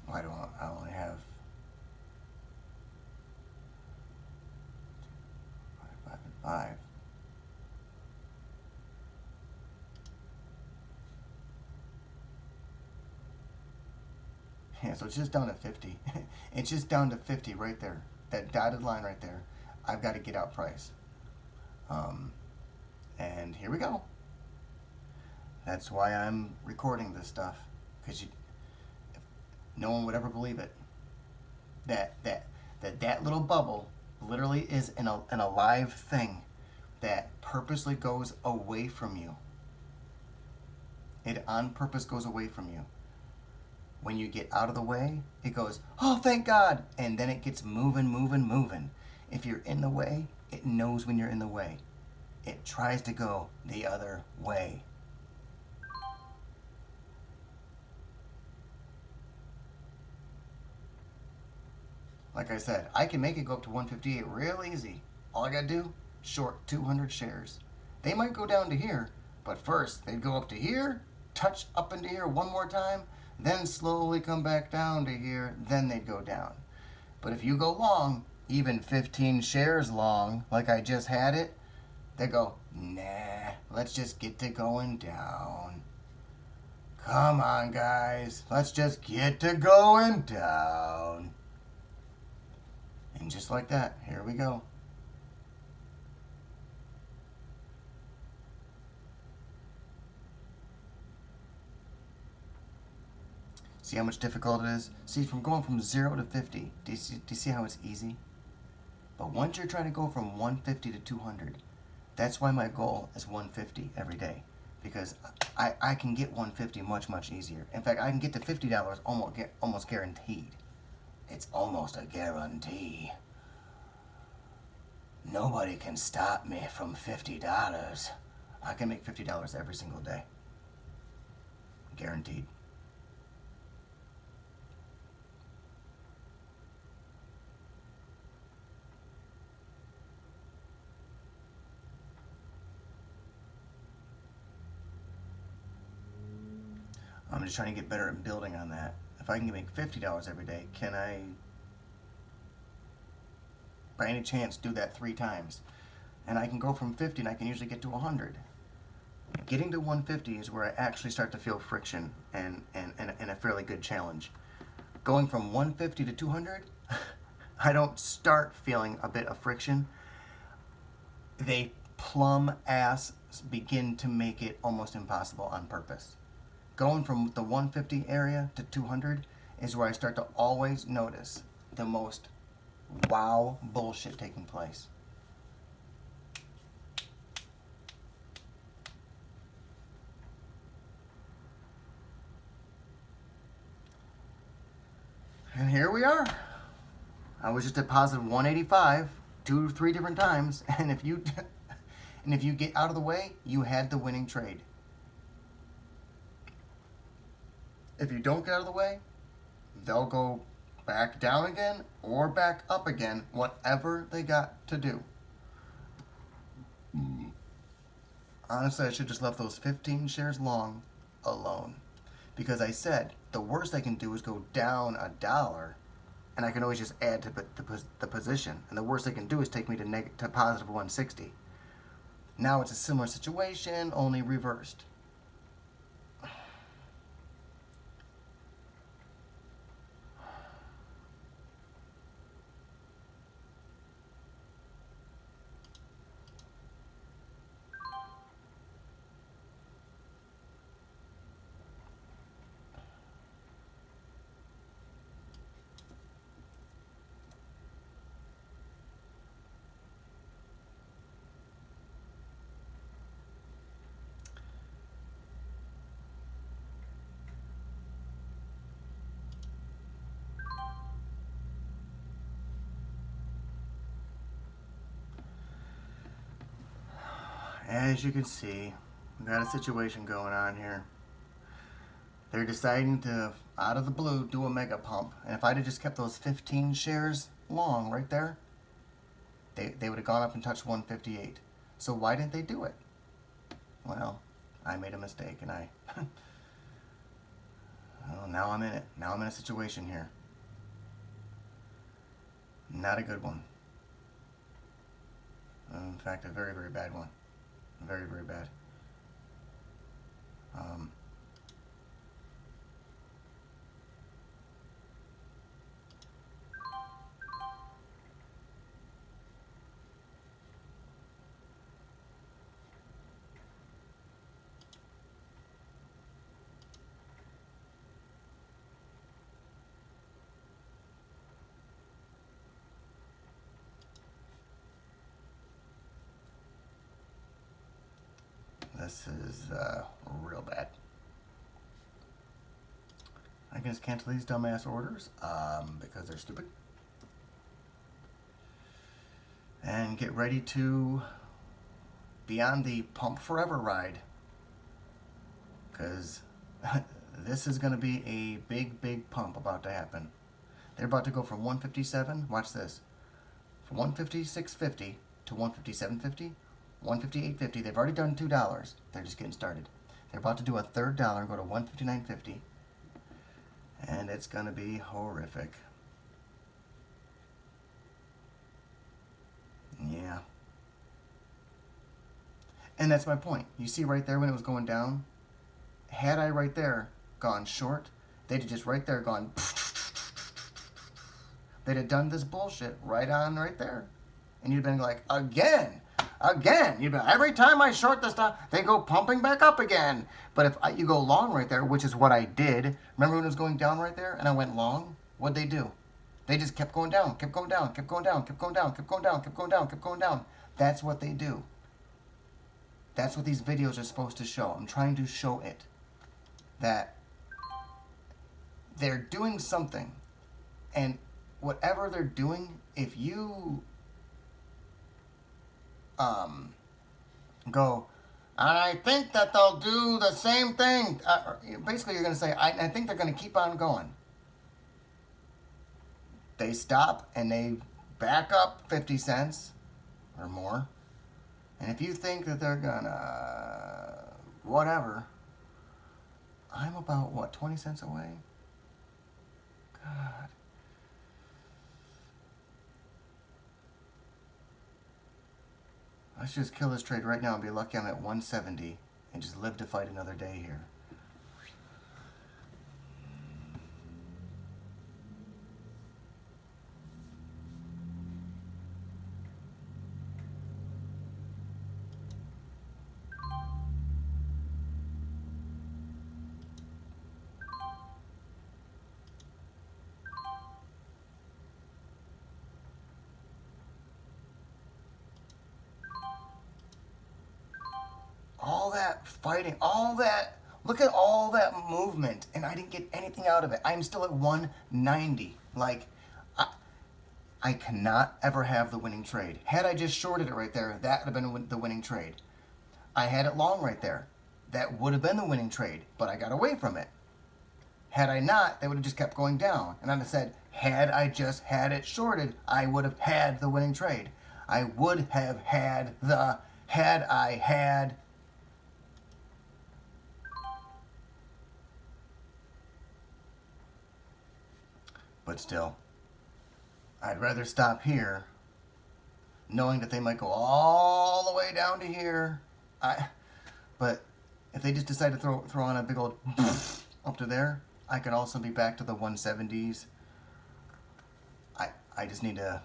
Why do I only have 5 and 5? Yeah, so it's just down to 50. It's just down to 50 right there. That dotted line right there. I've got to get out price. And here we go. That's why I'm recording this stuff, because no one would ever believe it. That little bubble literally is an alive thing that purposely goes away from you. It on purpose goes away from you. When you get out of the way, it goes, oh, thank God, and then it gets moving, moving, moving. If you're in the way, it knows when you're in the way. It tries to go the other way. Like I said, I can make it go up to 158 real easy. All I gotta do, short 200 shares. They might go down to here, but first they'd go up to here, touch up into here one more time, then slowly come back down to here, then they'd go down. But if you go long, even 15 shares long, like I just had it, they go, nah, let's just get to going down. Come on, guys, let's just get to going down. And just like that, here we go. See how much difficult it is? See, from going from 0 to 50, do you see how it's easy? But once you're trying to go from 150 to 200, that's why my goal is 150 every day. Because I can get 150 much, much easier. In fact, I can get to $50 almost guaranteed. It's almost a guarantee. Nobody can stop me from $50. I can make $50 every single day. Guaranteed. I'm just trying to get better at building on that. If I can make $50 every day, can I, by any chance, do that 3 times? And I can go from 50 and I can usually get to 100. Getting to 150 is where I actually start to feel friction and a fairly good challenge. Going from 150 to 200, I don't start feeling a bit of friction. They plumb ass begin to make it almost impossible on purpose. Going from the 150 area to 200 is where I start to always notice the most wow bullshit taking place. And here we are. I was just at positive 185 2 or 3 different times, and if you get out of the way, you had the winning trade. If you don't get out of the way, they'll go back down again or back up again, whatever they got to do. Honestly, I should just left those 15 shares long alone. Because I said, the worst I can do is go down $1, and I can always just add to the position. And the worst they can do is take me to positive 160. Now it's a similar situation, only reversed. As you can see, we've got a situation going on here. They're deciding to, out of the blue, do a mega pump. And if I'd have just kept those 15 shares long right there, they would have gone up and touched 158. So why didn't they do it? Well, I made a mistake, and well, now I'm in it. Now I'm in a situation here. Not a good one. In fact, a very, very bad one. Very, very bad. this is real bad. I can just cancel these dumbass orders because they're stupid. And get ready to be on the Pump Forever ride. Because this is going to be a big, big pump about to happen. They're about to go from 157, watch this, from 156.50 to 157.50, 158.50. They've already done $2. They're just getting started. They're about to do a third dollar and go to 159.50. And it's going to be horrific. Yeah. And that's my point. You see right there when it was going down? Had I right there gone short, they'd have just right there gone... They'd have done this bullshit right on right there. And you'd have been like, again. You'd be like, every time I short this stuff, they go pumping back up again. But if you go long right there, which is what I did. Remember when it was going down right there and I went long? What'd they do? They just kept going down, kept going down, kept going down, kept going down, kept going down, kept going down, kept going down. That's what they do. That's what these videos are supposed to show. I'm trying to show it. That they're doing something. And whatever they're doing, if you go, and I think that they'll do the same thing. Basically, you're going to say, I think they're going to keep on going. They stop and they back up 50 cents or more. And if you think that they're going to whatever, I'm about, what, 20 cents away? God. Let's just kill this trade right now and be lucky I'm at 170 and just live to fight another day here. All that fighting, all that, look at all that movement, and I didn't get anything out of it. I'm still at 190. Like, I cannot ever have the winning trade. Had I just shorted it right there, that would have been the winning trade. I had it long right there. That would have been the winning trade, but I got away from it. Had I not, they would have just kept going down. And I'd have said, had I just had it shorted, I would have had the winning trade. I would have had the, had I had... But still, I'd rather stop here, knowing that they might go all the way down to here. But if they just decide to throw on a big old up to there, I could also be back to the 170s. I just need to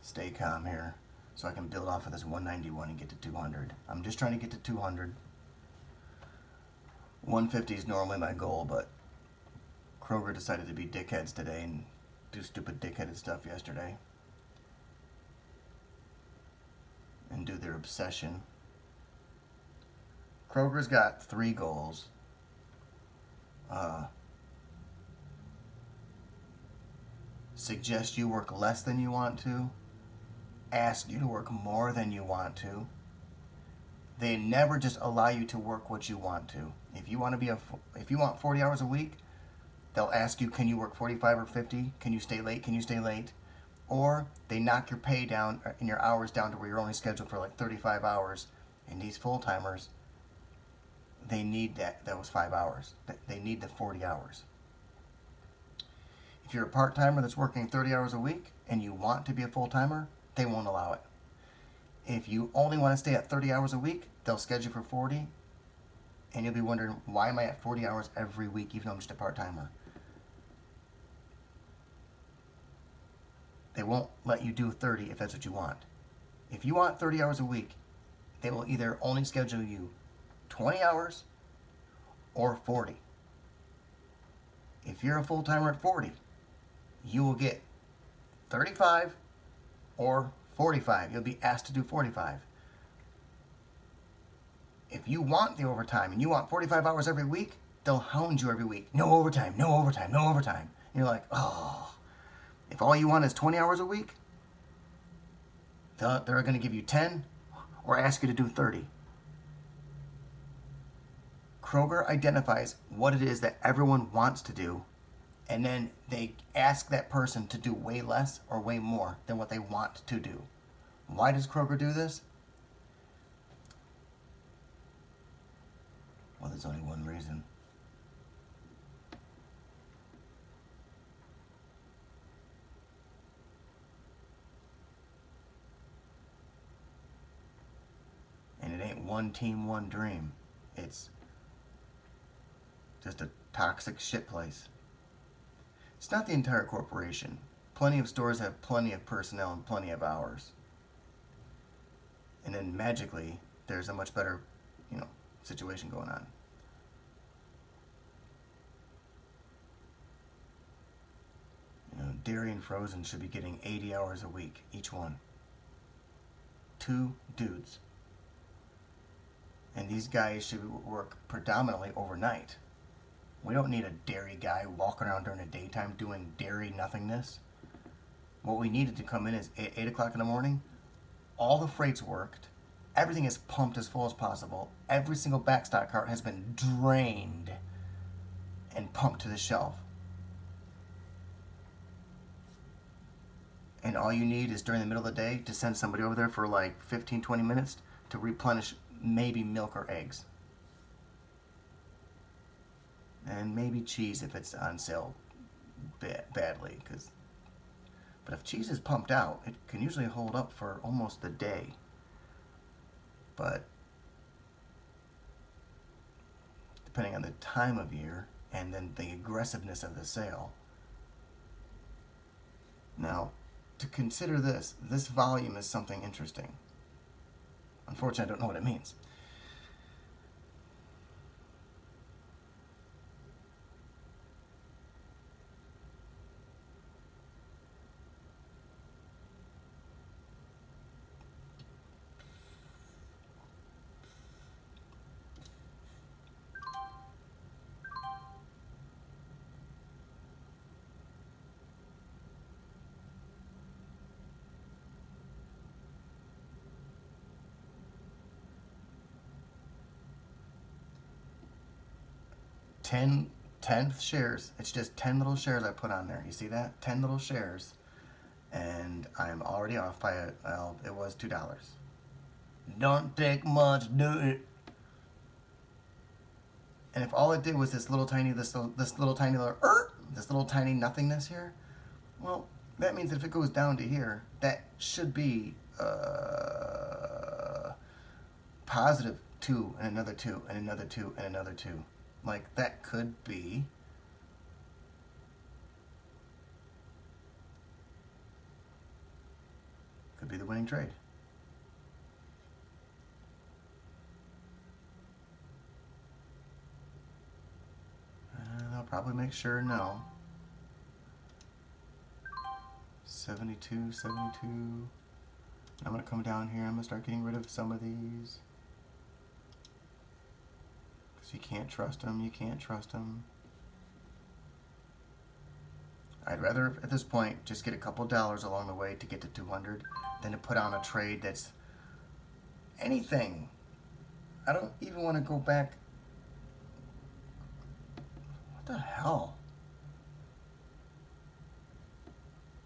stay calm here so I can build off of this 191 and get to 200. I'm just trying to get to 200. 150 is normally my goal, but Kroger decided to be dickheads today and do stupid dickheaded stuff yesterday. And do their obsession. Kroger's got 3 goals. Suggest you work less than you want to. Ask you to work more than you want to. They never just allow you to work what you want to. If you want 40 hours a week, they'll ask you, can you work 45 or 50? Can you stay late? Can you stay late? Or they knock your pay down and your hours down to where you're only scheduled for like 35 hours. And these full-timers, they need that was 5 hours. They need the 40 hours. If you're a part-timer that's working 30 hours a week and you want to be a full-timer, they won't allow it. If you only want to stay at 30 hours a week, they'll schedule for 40. And you'll be wondering, why am I at 40 hours every week even though I'm just a part-timer? They won't let you do 30 if that's what you want. If you want 30 hours a week, they will either only schedule you 20 hours or 40. If you're a full-timer at 40, you will get 35 or 45. You'll be asked to do 45. if you want the overtime and you want 45 hours every week, they'll hound you every week. No overtime, no overtime, no overtime. And you're like, oh. If all you want is 20 hours a week, they're going to give you 10 or ask you to do 30. Kroger identifies what it is that everyone wants to do, and then they ask that person to do way less or way more than what they want to do. Why does Kroger do this? Well, there's only one reason. And it ain't one team, one dream. It's just a toxic shit place. It's not the entire corporation. Plenty of stores have plenty of personnel and plenty of hours. And then magically, there's a much better, situation going on. Dairy and frozen should be getting 80 hours a week, each one. 2 dudes. And these guys should work predominantly overnight. We don't need a dairy guy walking around during the daytime doing dairy nothingness. What we needed to come in is 8 o'clock in the morning. All the freight's worked. Everything is pumped as full as possible. Every single backstock cart has been drained and pumped to the shelf. And all you need is during the middle of the day to send somebody over there for like 15, 20 minutes to replenish maybe milk or eggs. And maybe cheese if it's on sale badly. But if cheese is pumped out, it can usually hold up for almost a day. But depending on the time of year and then the aggressiveness of the sale. Now, to consider this volume is something interesting. Unfortunately, I don't know what it means. Ten shares. It's just 10 little shares I put on there. You see that? 10 little shares. And I'm already off by it was $2. Don't take much, do it. And if all it did was this little tiny nothingness here, well, that means that if it goes down to here, that should be positive 2 and another 2 and another 2 and another 2. Like, that could be the winning trade. And I'll probably make sure no. 72, 72. I'm going to come down here. I'm going to start getting rid of some of these. You can't trust them. You can't trust them. I'd rather, at this point, just get a couple dollars along the way to get to 200 than to put on a trade that's anything. I don't even want to go back. What the hell?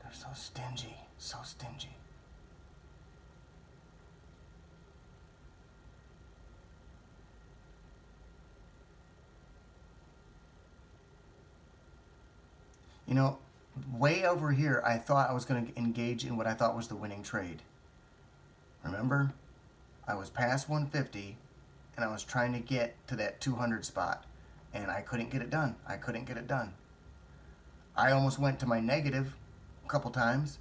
They're so stingy. So stingy. Way over here, I thought I was going to engage in what I thought was the winning trade. Remember? I was past 150, and I was trying to get to that 200 spot, and I couldn't get it done. I almost went to my negative a couple times.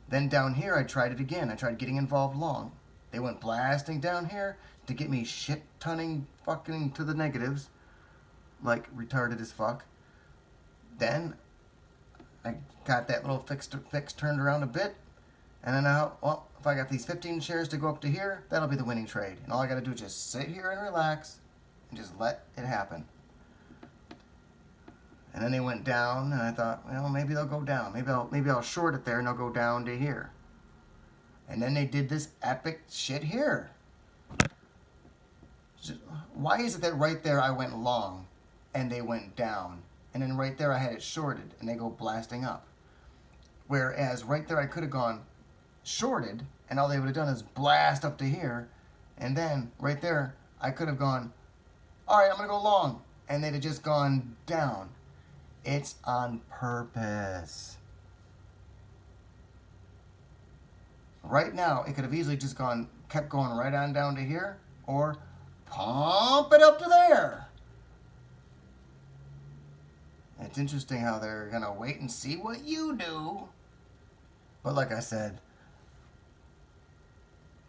Then down here, I tried it again. I tried getting involved long. They went blasting down here to get me shit-tonning fucking to the negatives, like retarded as fuck. Then I got that little fix turned around a bit, And then well, if I got these 15 shares to go up to here, that'll be the winning trade. And all I got to do is just sit here and relax and just let it happen. And then they went down, and I thought, well, maybe they'll go down. Maybe I'll short it there, and they'll go down to here. And then they did this epic shit here. Why is it that right there I went long, and they went down, and then right there I had it shorted, and they go blasting up? Whereas right there I could have gone shorted, and all they would have done is blast up to here, and then right there I could have gone, all right, I'm gonna go long, and they'd have just gone down. It's on purpose. Right now it could have easily just kept going right on down to here, or pump it up to there. It's interesting how they're gonna wait and see what you do. But like I said,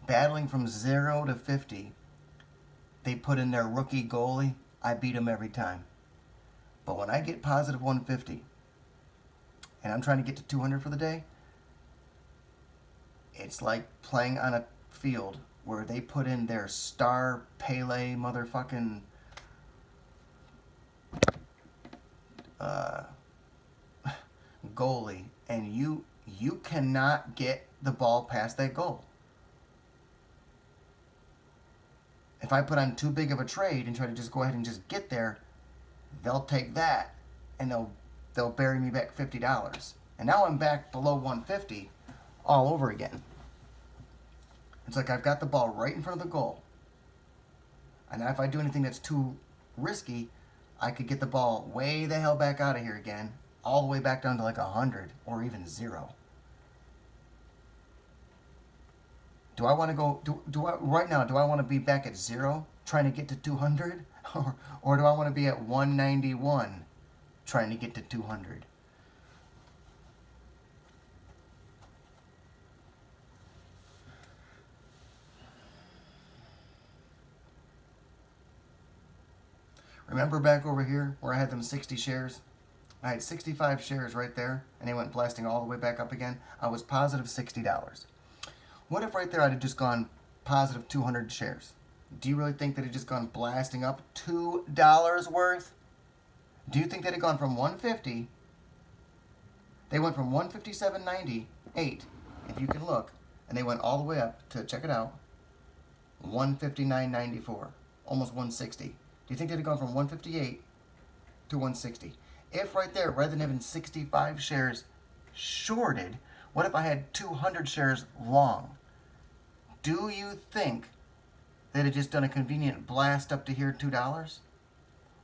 battling from 0 to 50, they put in their rookie goalie. I beat them every time. But when I get positive 150, and I'm trying to get to 200 for the day, it's like playing on a field where they put in their star Pele motherfucking goalie, and you cannot get the ball past that goal. If I put on too big of a trade and try to just go ahead and just get there, they'll take that and they'll bury me back $50. And now I'm back below 150 all over again. It's like I've got the ball right in front of the goal. And if I do anything that's too risky, I could get the ball way the hell back out of here again, all the way back down to like 100 or even 0. Do I want to go, right now, do I want to be back at 0 trying to get to 200? Or do I want to be at 191 trying to get to 200? Remember back over here where I had them 60 shares? I had 65 shares right there, and they went blasting all the way back up again. I was positive $60. What if right there I'd have just gone positive 200 shares? Do you really think that it had just gone blasting up $2 worth? Do you think that it had gone from 150? They went from 157.98, if you can look, and they went all the way up to, check it out, 159.94, almost 160. Do you think they'd have gone from 158 to 160? If right there, rather than having 65 shares shorted, what if I had 200 shares long? Do you think they'd have just done a convenient blast up to here $2?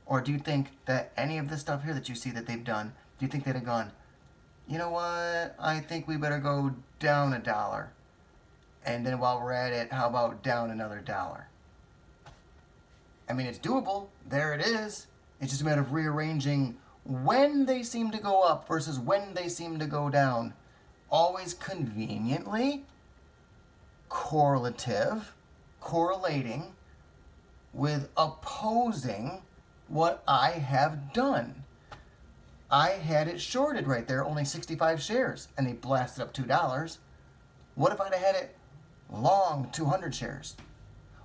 Or do you think that any of this stuff here that you see that they've done, do you think they'd have gone, you know what, I think we better go down $1. And then while we're at it, how about down another $1? I mean, it's doable. There it is. It's just a matter of rearranging when they seem to go up versus when they seem to go down. Always conveniently correlating with opposing what I have done. I had it shorted right there, only 65 shares, and they blasted up $2. What if I'd have had it long 200 shares?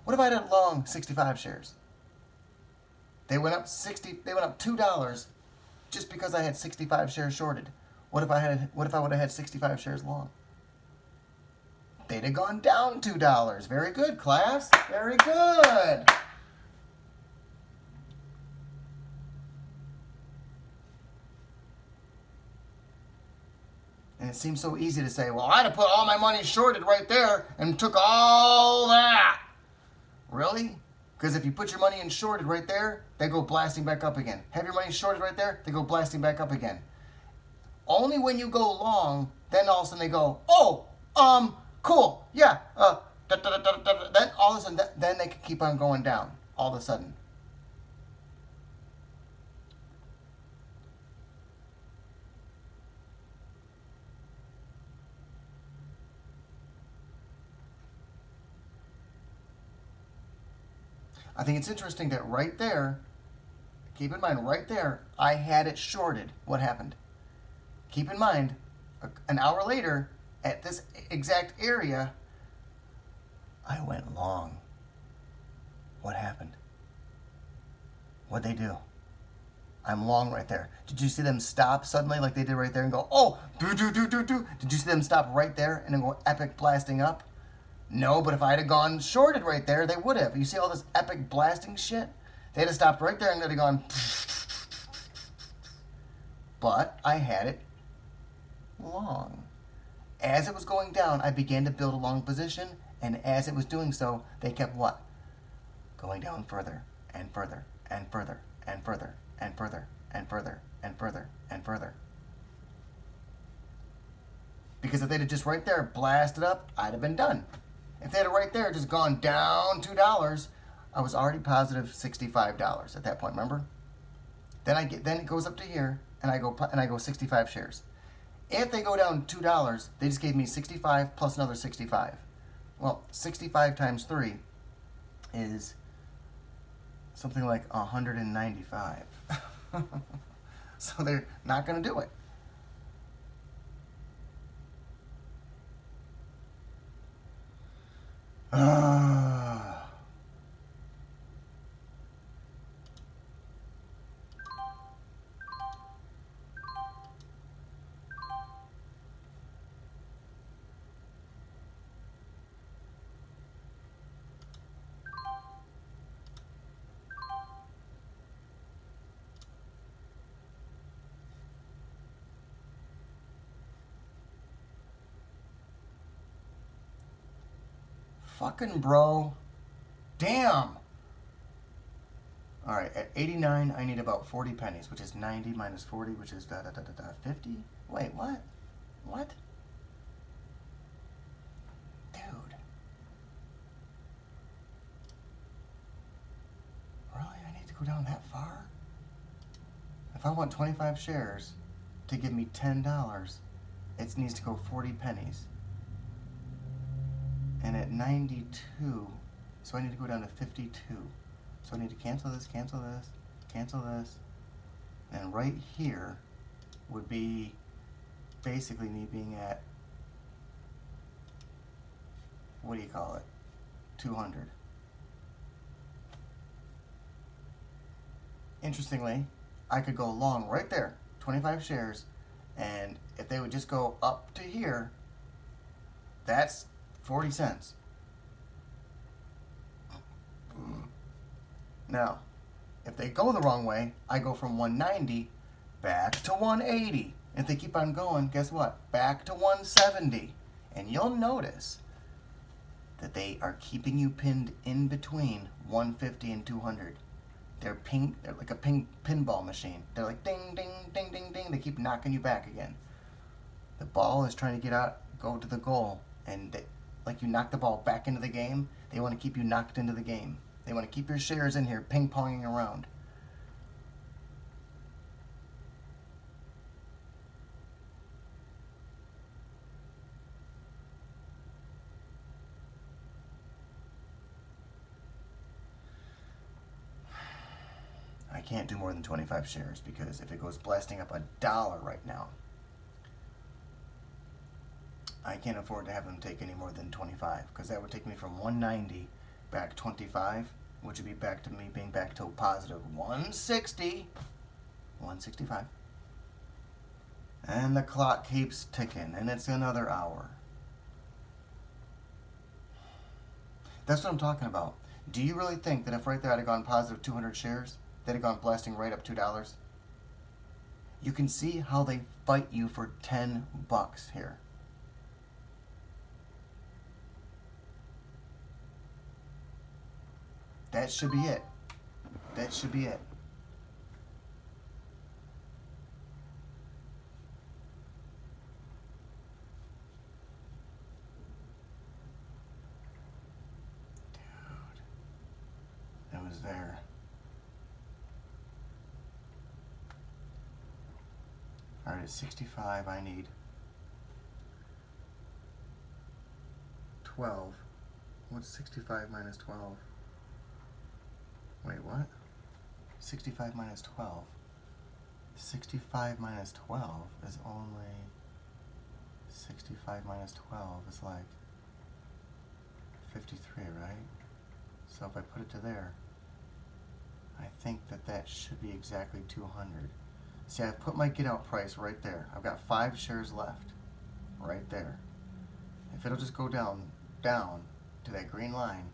What if I'd had long 65 shares? They went up $2 just because I had 65 shares shorted. What if I would have had 65 shares long? They'd have gone down $2. Very good, class. Very good. And it seems so easy to say, well, I'd have put all my money shorted right there and took all that. Really? Because if you put your money in shorted right there, they go blasting back up again. Have your money shorted right there, they go blasting back up again. Only when you go long, then all of a sudden they go, oh, cool, yeah, then all of a sudden, then they can keep on going down, all of a sudden. I think it's interesting that right there, keep in mind, right there, I had it shorted. What happened? Keep in mind, an hour later, at this exact area, I went long. What happened? What'd they do? I'm long right there. Did you see them stop suddenly like they did right there and go, oh, do? Did you see them stop right there and then go epic blasting up? No, but if I had gone shorted right there, they would have. You see all this epic blasting shit? They'd have stopped right there and they'd have gone. But I had it long. As it was going down, I began to build a long position, and as it was doing so, they kept what? Going down further and further and further and further and further and further and further and further. Because if they'd have just right there blasted up, I'd have been done. If they'd have right there just gone down $2, I was already positive $65 at that point. Remember? Then it goes up to here, and I go 65 shares. If they go down $2, they just gave me 65 plus another 65. Well, 65 times 3 is something like 195. So they're not going to do it. Fucking bro. Damn. Alright, at 89, I need about 40 pennies, which is 90 minus 40, which is 50. Wait, what? What? Dude. Really? I need to go down that far? If I want 25 shares to give me $10, it needs to go 40 pennies. And at 92, so I need to go down to 52. So I need to cancel this, cancel this, cancel this. And right here would be basically me being at, what do you call it? 200. Interestingly, I could go long right there, 25 shares, and if they would just go up to here, that's 40 cents. Now, if they go the wrong way, I go from 190 back to 180. If they keep on going, guess what? Back to 170. And you'll notice that they are keeping you pinned in between 150 and 200. They're like a pinball machine. They're like ding, ding, ding, ding, ding. They keep knocking you back again. The ball is trying to go to the goal, and like you knock the ball back into the game, they want to keep you knocked into the game. They want to keep your shares in here ping-ponging around. I can't do more than 25 shares because if it goes blasting up $1 right now, I can't afford to have them take any more than 25 because that would take me from 190 back 25, which would be back to me being back to positive 160, 165. And the clock keeps ticking, and it's another hour. That's what I'm talking about. Do you really think that if right there I'd have gone positive 200 shares, they'd have gone blasting right up $2? You can see how they fight you for $10 here. That should be it. That should be it. Dude. It was there. Alright, at 65 I need 12. What's 65 minus 12? Wait, what? 65 minus 12. 65 minus 12 is only 65 minus 12 is like 53, right? So if I put it to there, I think that that should be exactly 200. See, I've put my get out price right there. I've got 5 shares left, right there. If it'll just go down to that green line,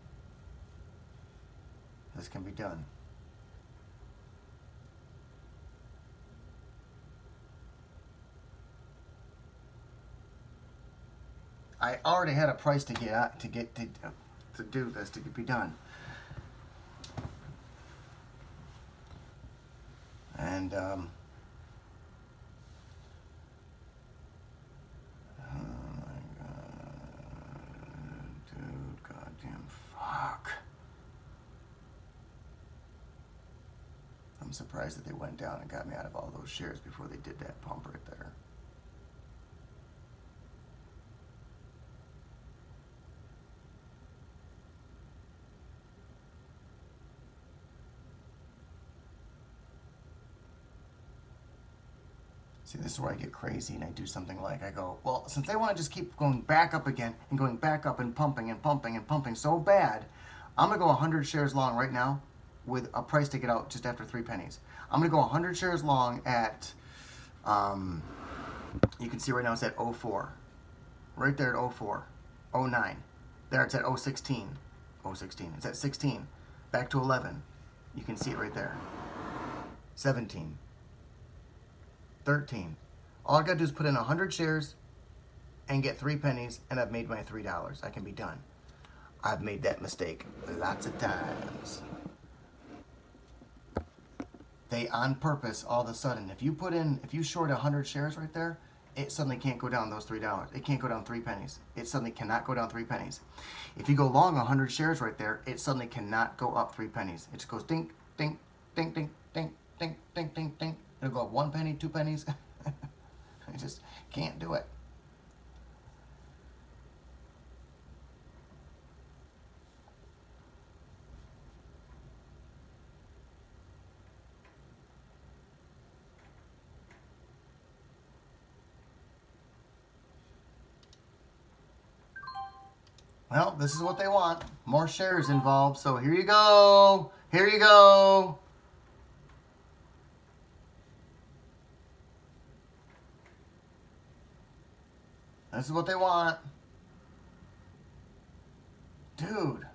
this can be done. I already had a price to do this to be done, and oh my god, dude, goddamn fuck! I'm surprised that they went down and got me out of all those shares before they did that pump right there. See, this is where I get crazy and I do something like, I go, well, since they want to just keep going back up again and going back up and pumping and pumping and pumping so bad, I'm going to go 100 shares long right now with a price to get out just after 3 pennies. I'm going to go 100 shares long at, you can see right now it's at 04. Right there at 04. 09. There it's at 016. 016. It's at 16. Back to 11. You can see it right there. 17. 13. All I gotta do is put in 100 shares and get 3 pennies, and I've made my $3. I can be done. I've made that mistake lots of times. They on purpose all of a sudden, if you short 100 shares right there, it suddenly can't go down those $3. It can't go down 3 pennies. It suddenly cannot go down 3 pennies. If you go long 100 shares right there, it suddenly cannot go up 3 pennies. It just goes ding, ding, ding, ding, ding, ding, ding, ding, ding. It'll go up 1 penny, 2 pennies. I just can't do it. Well, this is what they want. More shares involved. So here you go. Here you go. This is what they want. Dude.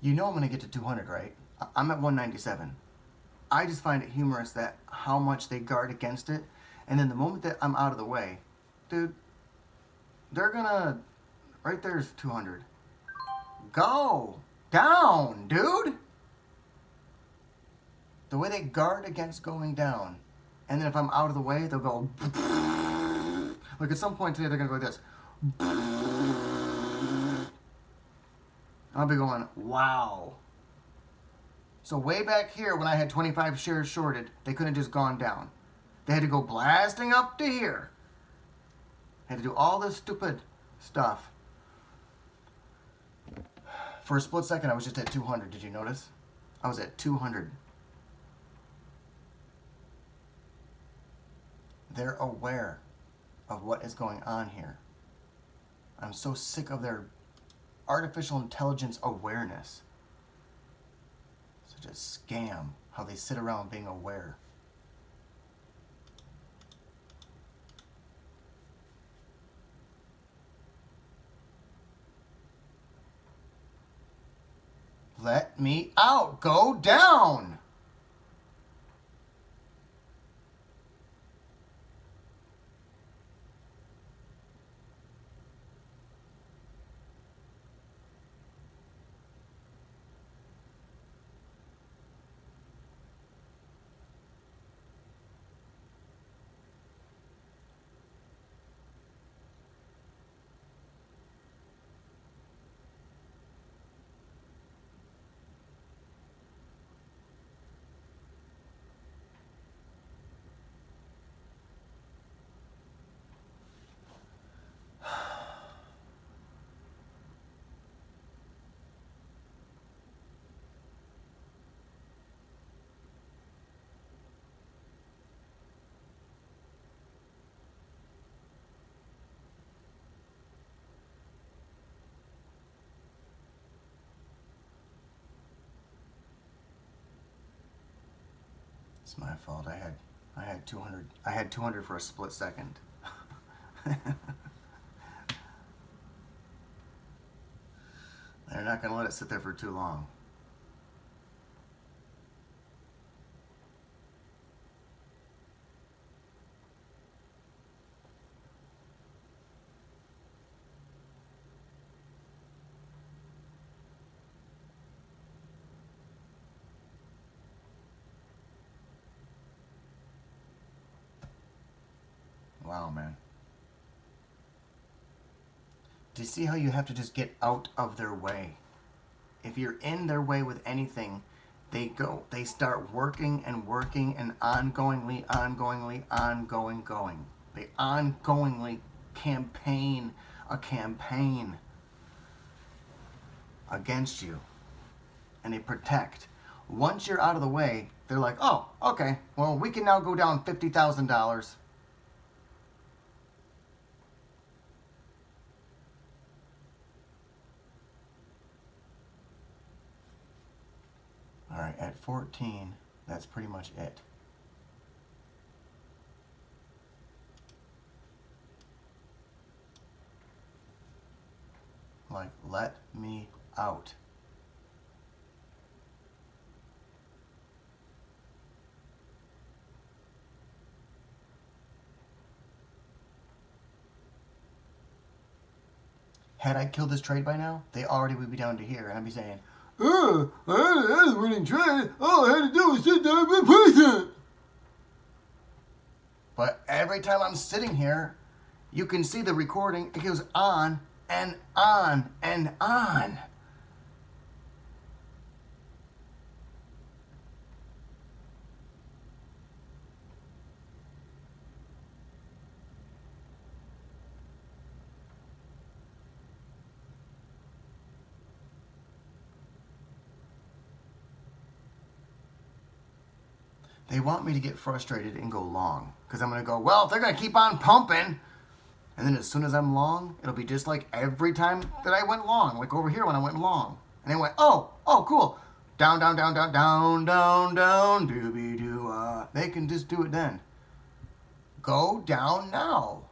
You know I'm going to get to 200, right? I'm at 197. I just find it humorous that how much they guard against it. And then the moment that I'm out of the way, dude, they're going to... Right there's 200. Go down, dude. The way they guard against going down. And then if I'm out of the way, they'll go... Like at some point today, they're going to go like this. I'll be going, wow. So way back here when I had 25 shares shorted, they couldn't have just gone down. They had to go blasting up to here. Had to do all this stupid stuff. For a split second, I was just at 200. Did you notice? I was at 200. They're aware of what is going on here. I'm so sick of their artificial intelligence awareness. Such a scam, how they sit around being aware. Let me out. Go down. It's my fault. I had 200. I had 200 for a split second. They're not going to let it sit there for too long. Wow, man. Do you see how you have to just get out of their way? If you're in their way with anything, they start working and working and ongoingly. They ongoingly campaign a campaign against you. And they protect. Once you're out of the way, they're like, oh, okay, well, we can now go down $50,000. All right, at 14, that's pretty much it. Like, let me out. Had I killed this trade by now, they already would be down to here, and I'd be saying, oh, that was a winning trade. All I had to do was sit down and be patient. But every time I'm sitting here, you can see the recording. It goes on and on and on. They want me to get frustrated and go long. Because I'm going to go, well, if they're going to keep on pumping. And then as soon as I'm long, it'll be just like every time that I went long. Like over here when I went long. And they went, oh, cool. Down, doobie-doo. They can just do it then. Go down now.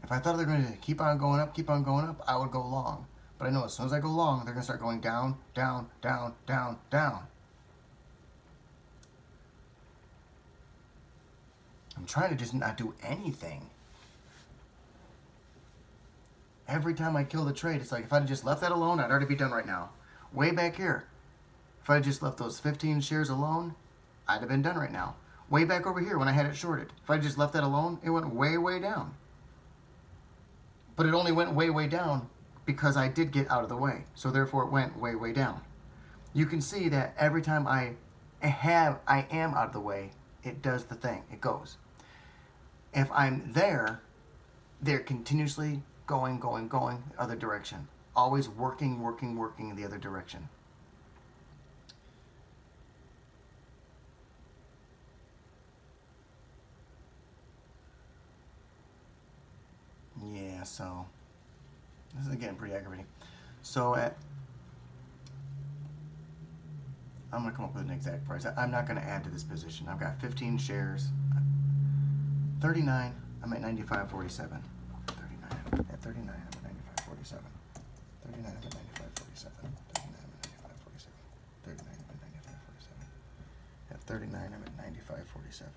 If I thought they were going to keep on going up, I would go long. But I know as soon as I go long, they're going to start going down. I'm trying to just not do anything. Every time I kill the trade, it's like if I'd have just left that alone, I'd already be done right now. Way back here. If I had just left those 15 shares alone, I'd have been done right now. Way back over here when I had it shorted. If I just left that alone, it went way down. But it only went way down because I did get out of the way. So therefore it went way down. You can see that every time I am out of the way, it does the thing. It goes. If I'm there, they're continuously going the other direction. Always working in the other direction. Yeah, so this is getting pretty aggravating. So I'm going to come up with an exact price. I'm not going to add to this position. I've got 15 shares. 39, I'm at 95.47. 39, at 39, I'm at 95.47. 39, I'm at 95.47. 39, I'm at 95.47. 39, I'm at 95.47.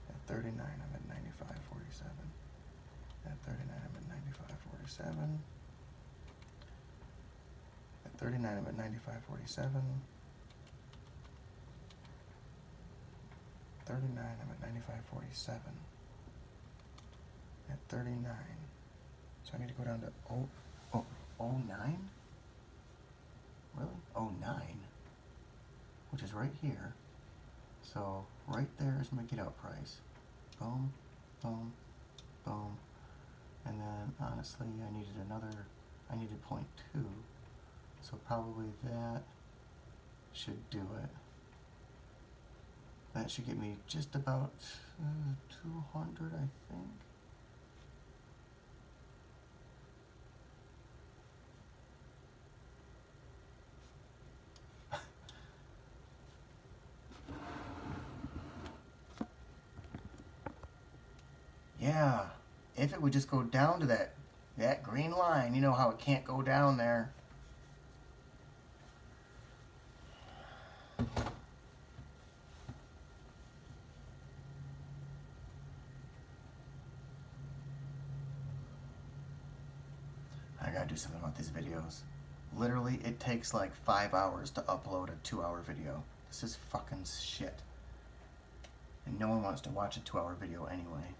At 39, I'm at 95.47. At 39, I'm at 95.47. At 39, I'm at 95.47. At 39, I'm at 95.47. 39, I'm at 95.47. At 39. So I need to go down to 09? Really? 09? Which is right here. So right there is my get out price. Boom, boom, boom. And then honestly I needed 0.2. So probably that should do it. That should get me just about 200, I think. Yeah, if it would just go down to that green line, you know how it can't go down there. I gotta do something about these videos. Literally, it takes like 5 hours to upload a 2-hour video. This is fucking shit. And no one wants to watch a 2-hour video anyway.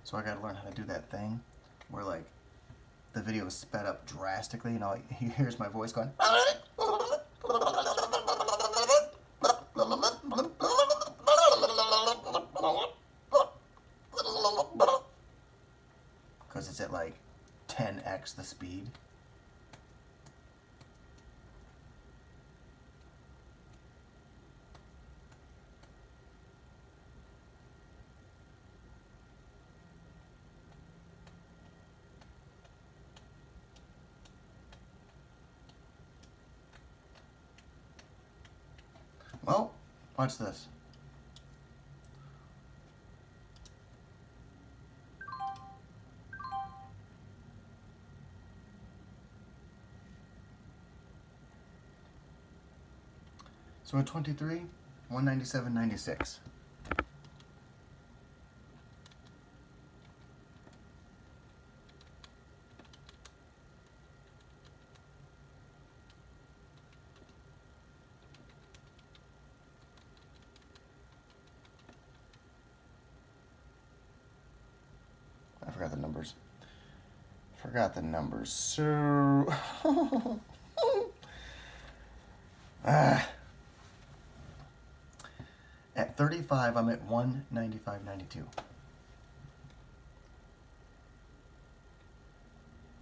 So I gotta learn how to do that thing where like the video is sped up drastically and all you hear is my voice going because it's at like 10x the speed. Well, watch this. So at 23, 197.96. I forgot the numbers. So at 35, I'm at 195.92.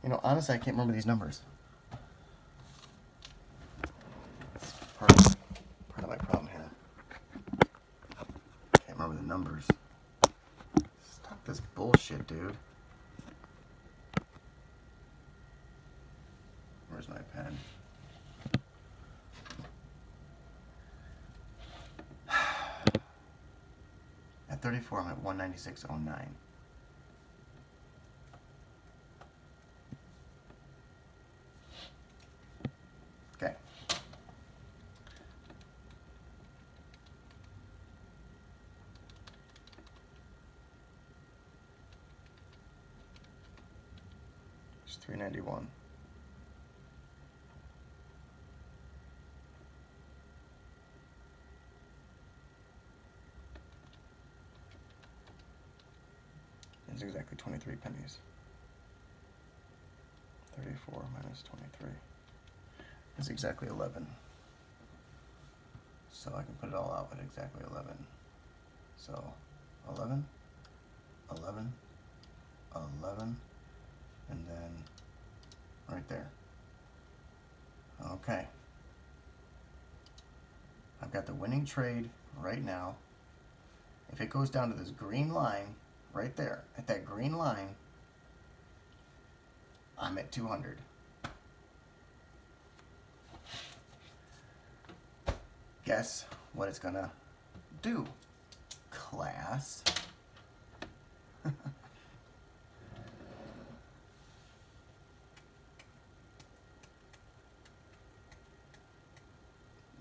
You know, honestly, I can't remember these numbers. Part of my problem here. Can't remember the numbers. Stop this bullshit, dude. Where's my pen? At 34, I'm at 196.09. Okay. It's 391. It's exactly 23 pennies. 34 minus 23 is exactly 11. So I can put it all out at exactly 11. So 11, 11, 11, and then right there. Okay. I've got the winning trade right now. If it goes down to this green line right there, at that green line, I'm at 200. Guess what it's gonna do, class?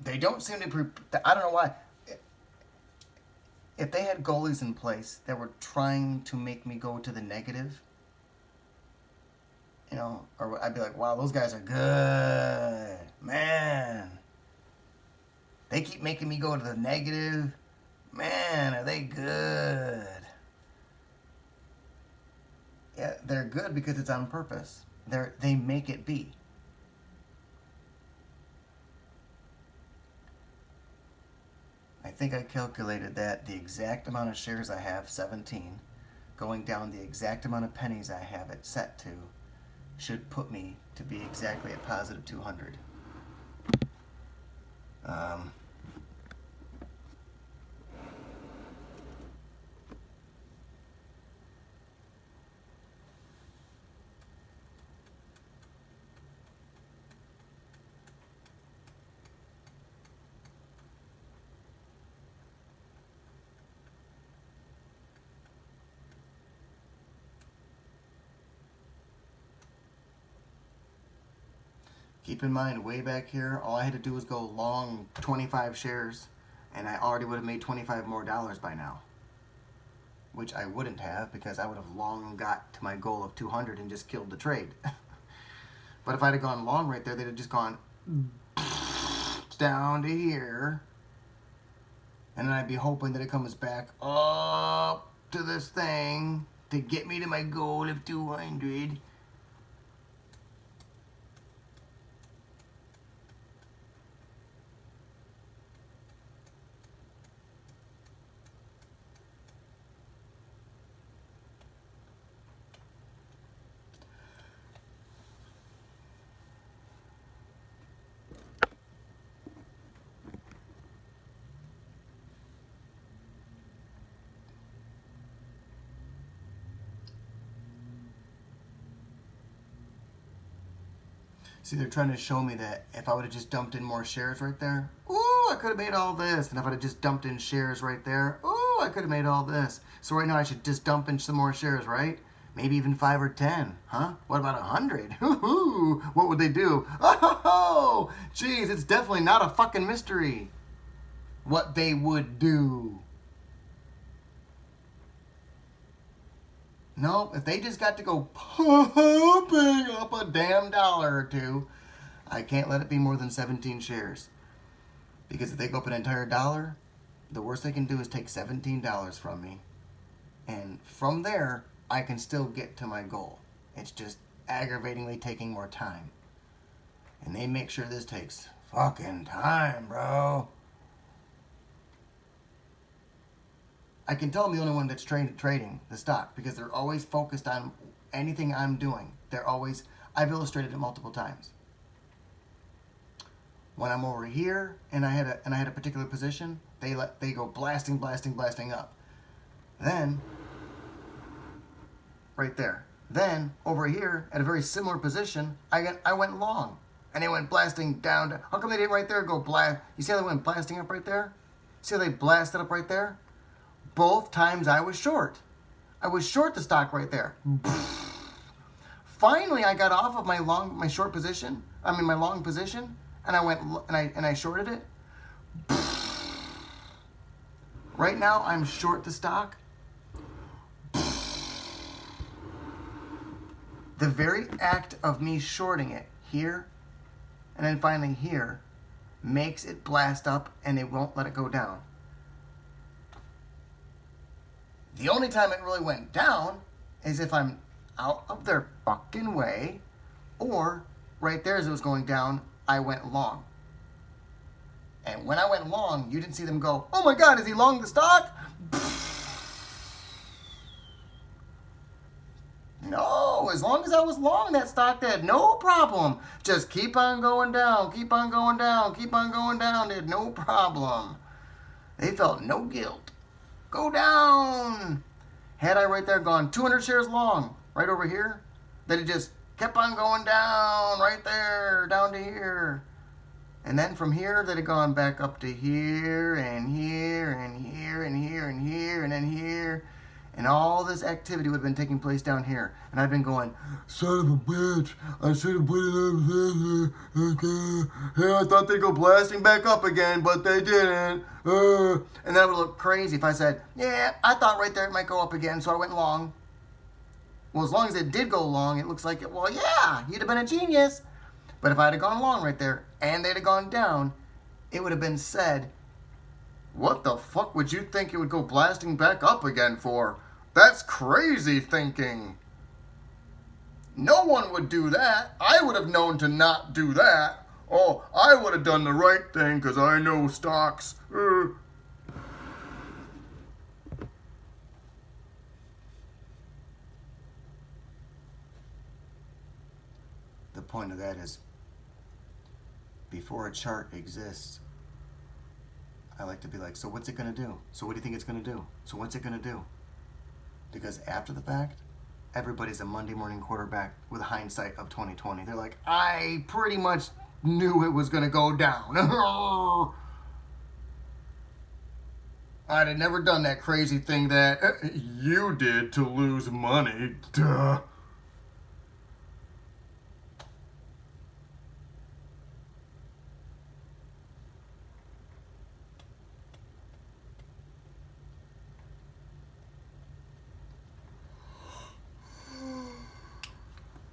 They don't seem to, I don't know why. If they had goalies in place that were trying to make me go to the negative, you know, or I'd be like, wow, those guys are good. Man. They keep making me go to the negative. Man, are they good? Yeah, they're good because it's on purpose. They make it be. I think I calculated that the exact amount of shares I have, 17, going down the exact amount of pennies I have it set to, should put me to be exactly at positive 200. Keep in mind, way back here, all I had to do was go long 25 shares, and I already would have made $25 more by now. Which I wouldn't have, because I would have long got to my goal of 200 and just killed the trade. But if I'd have gone long right there, they'd have just gone down to here. And then I'd be hoping that it comes back up to this thing to get me to my goal of 200. See, they're trying to show me that if I would have just dumped in more shares right there, ooh, I could have made all this. And if I'd have just dumped in shares right there, ooh, I could have made all this. So right now I should just dump in some more shares, right? Maybe even 5 or 10, huh? What about 100? What would they do? Oh, geez, it's definitely not a fucking mystery what they would do. No, if they just got to go pumping up a damn dollar or two, I can't let it be more than 17 shares. Because if they go up an entire dollar, the worst they can do is take $17 from me. And from there, I can still get to my goal. It's just aggravatingly taking more time. And they make sure this takes fucking time, bro. I can tell I'm the only one that's trading the stock because they're always focused on anything I'm doing. I've illustrated it multiple times. When I'm over here and I had a particular position, they go blasting up. Then right there. Then over here at a very similar position, I went long and they went blasting down. How come they didn't right there go blast? You see how they went blasting up right there? See how they blasted up right there? Both times I was short. I was short the stock right there. Finally, I got off of my long position, and I went and I shorted it. Right now, I'm short the stock. The very act of me shorting it here, and then finally here, makes it blast up, and it won't let it go down. The only time it really went down is if I'm out of their fucking way, or right there as it was going down, I went long. And when I went long, you didn't see them go, oh my God, is he long the stock? No, as long as I was long that stock, they had no problem. Just keep on going down, keep on going down, keep on going down. They had no problem. They felt no guilt. Go down. Had I right there gone 200 shares long, right over here, that it just kept on going down, right there, down to here. And then from here, that had gone back up to here, and here, and here, and here, and here, and then here. And all this activity would have been taking place down here. And I've been going, son of a bitch, I should have put it over there. I thought they'd go blasting back up again, but they didn't. And that would look crazy if I said, yeah, I thought right there it might go up again, so I went long. Well, as long as it did go long, it looks like, well, yeah, you'd have been a genius. But if I'd have gone long right there, and they'd have gone down, it would have been said, what the fuck would you think it would go blasting back up again for? That's crazy thinking. No one would do that. I would have known to not do that. Oh, I would have done the right thing because I know stocks. The point of that is, before a chart exists, I like to be like, so what's it going to do? So what do you think it's going to do? So what's it going to do? Because after the fact, everybody's a Monday morning quarterback with hindsight of 2020. They're like, I pretty much knew it was going to go down. I'd have never done that crazy thing that you did to lose money. Duh.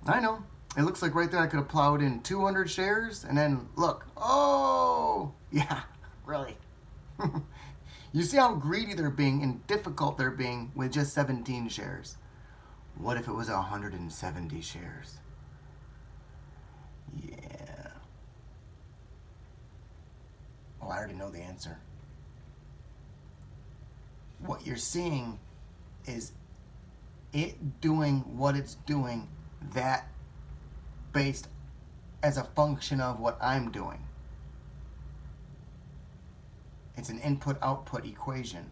I know. It looks like right there I could have plowed in 200 shares and then look. Oh, yeah, really. You see how greedy they're being and difficult they're being with just 17 shares. What if it was 170 shares? Yeah. Oh, I already know the answer. What you're seeing is it doing what it's doing, that based as a function of what I'm doing. It's an input-output equation.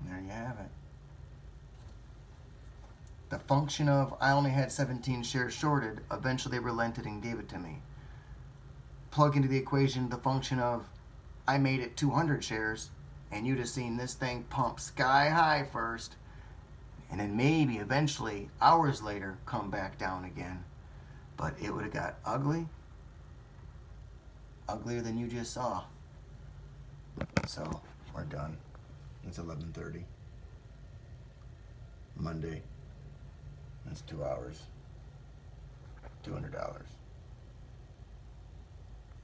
And there you have it. The function of I only had 17 shares shorted, eventually they relented and gave it to me. Plug into the equation the function of I made it 200 shares, and you'd have seen this thing pump sky high first, and then maybe eventually, hours later, come back down again. But it would have got ugly, uglier than you just saw. So, we're done. It's 11:30. Monday. That's 2 hours. $200.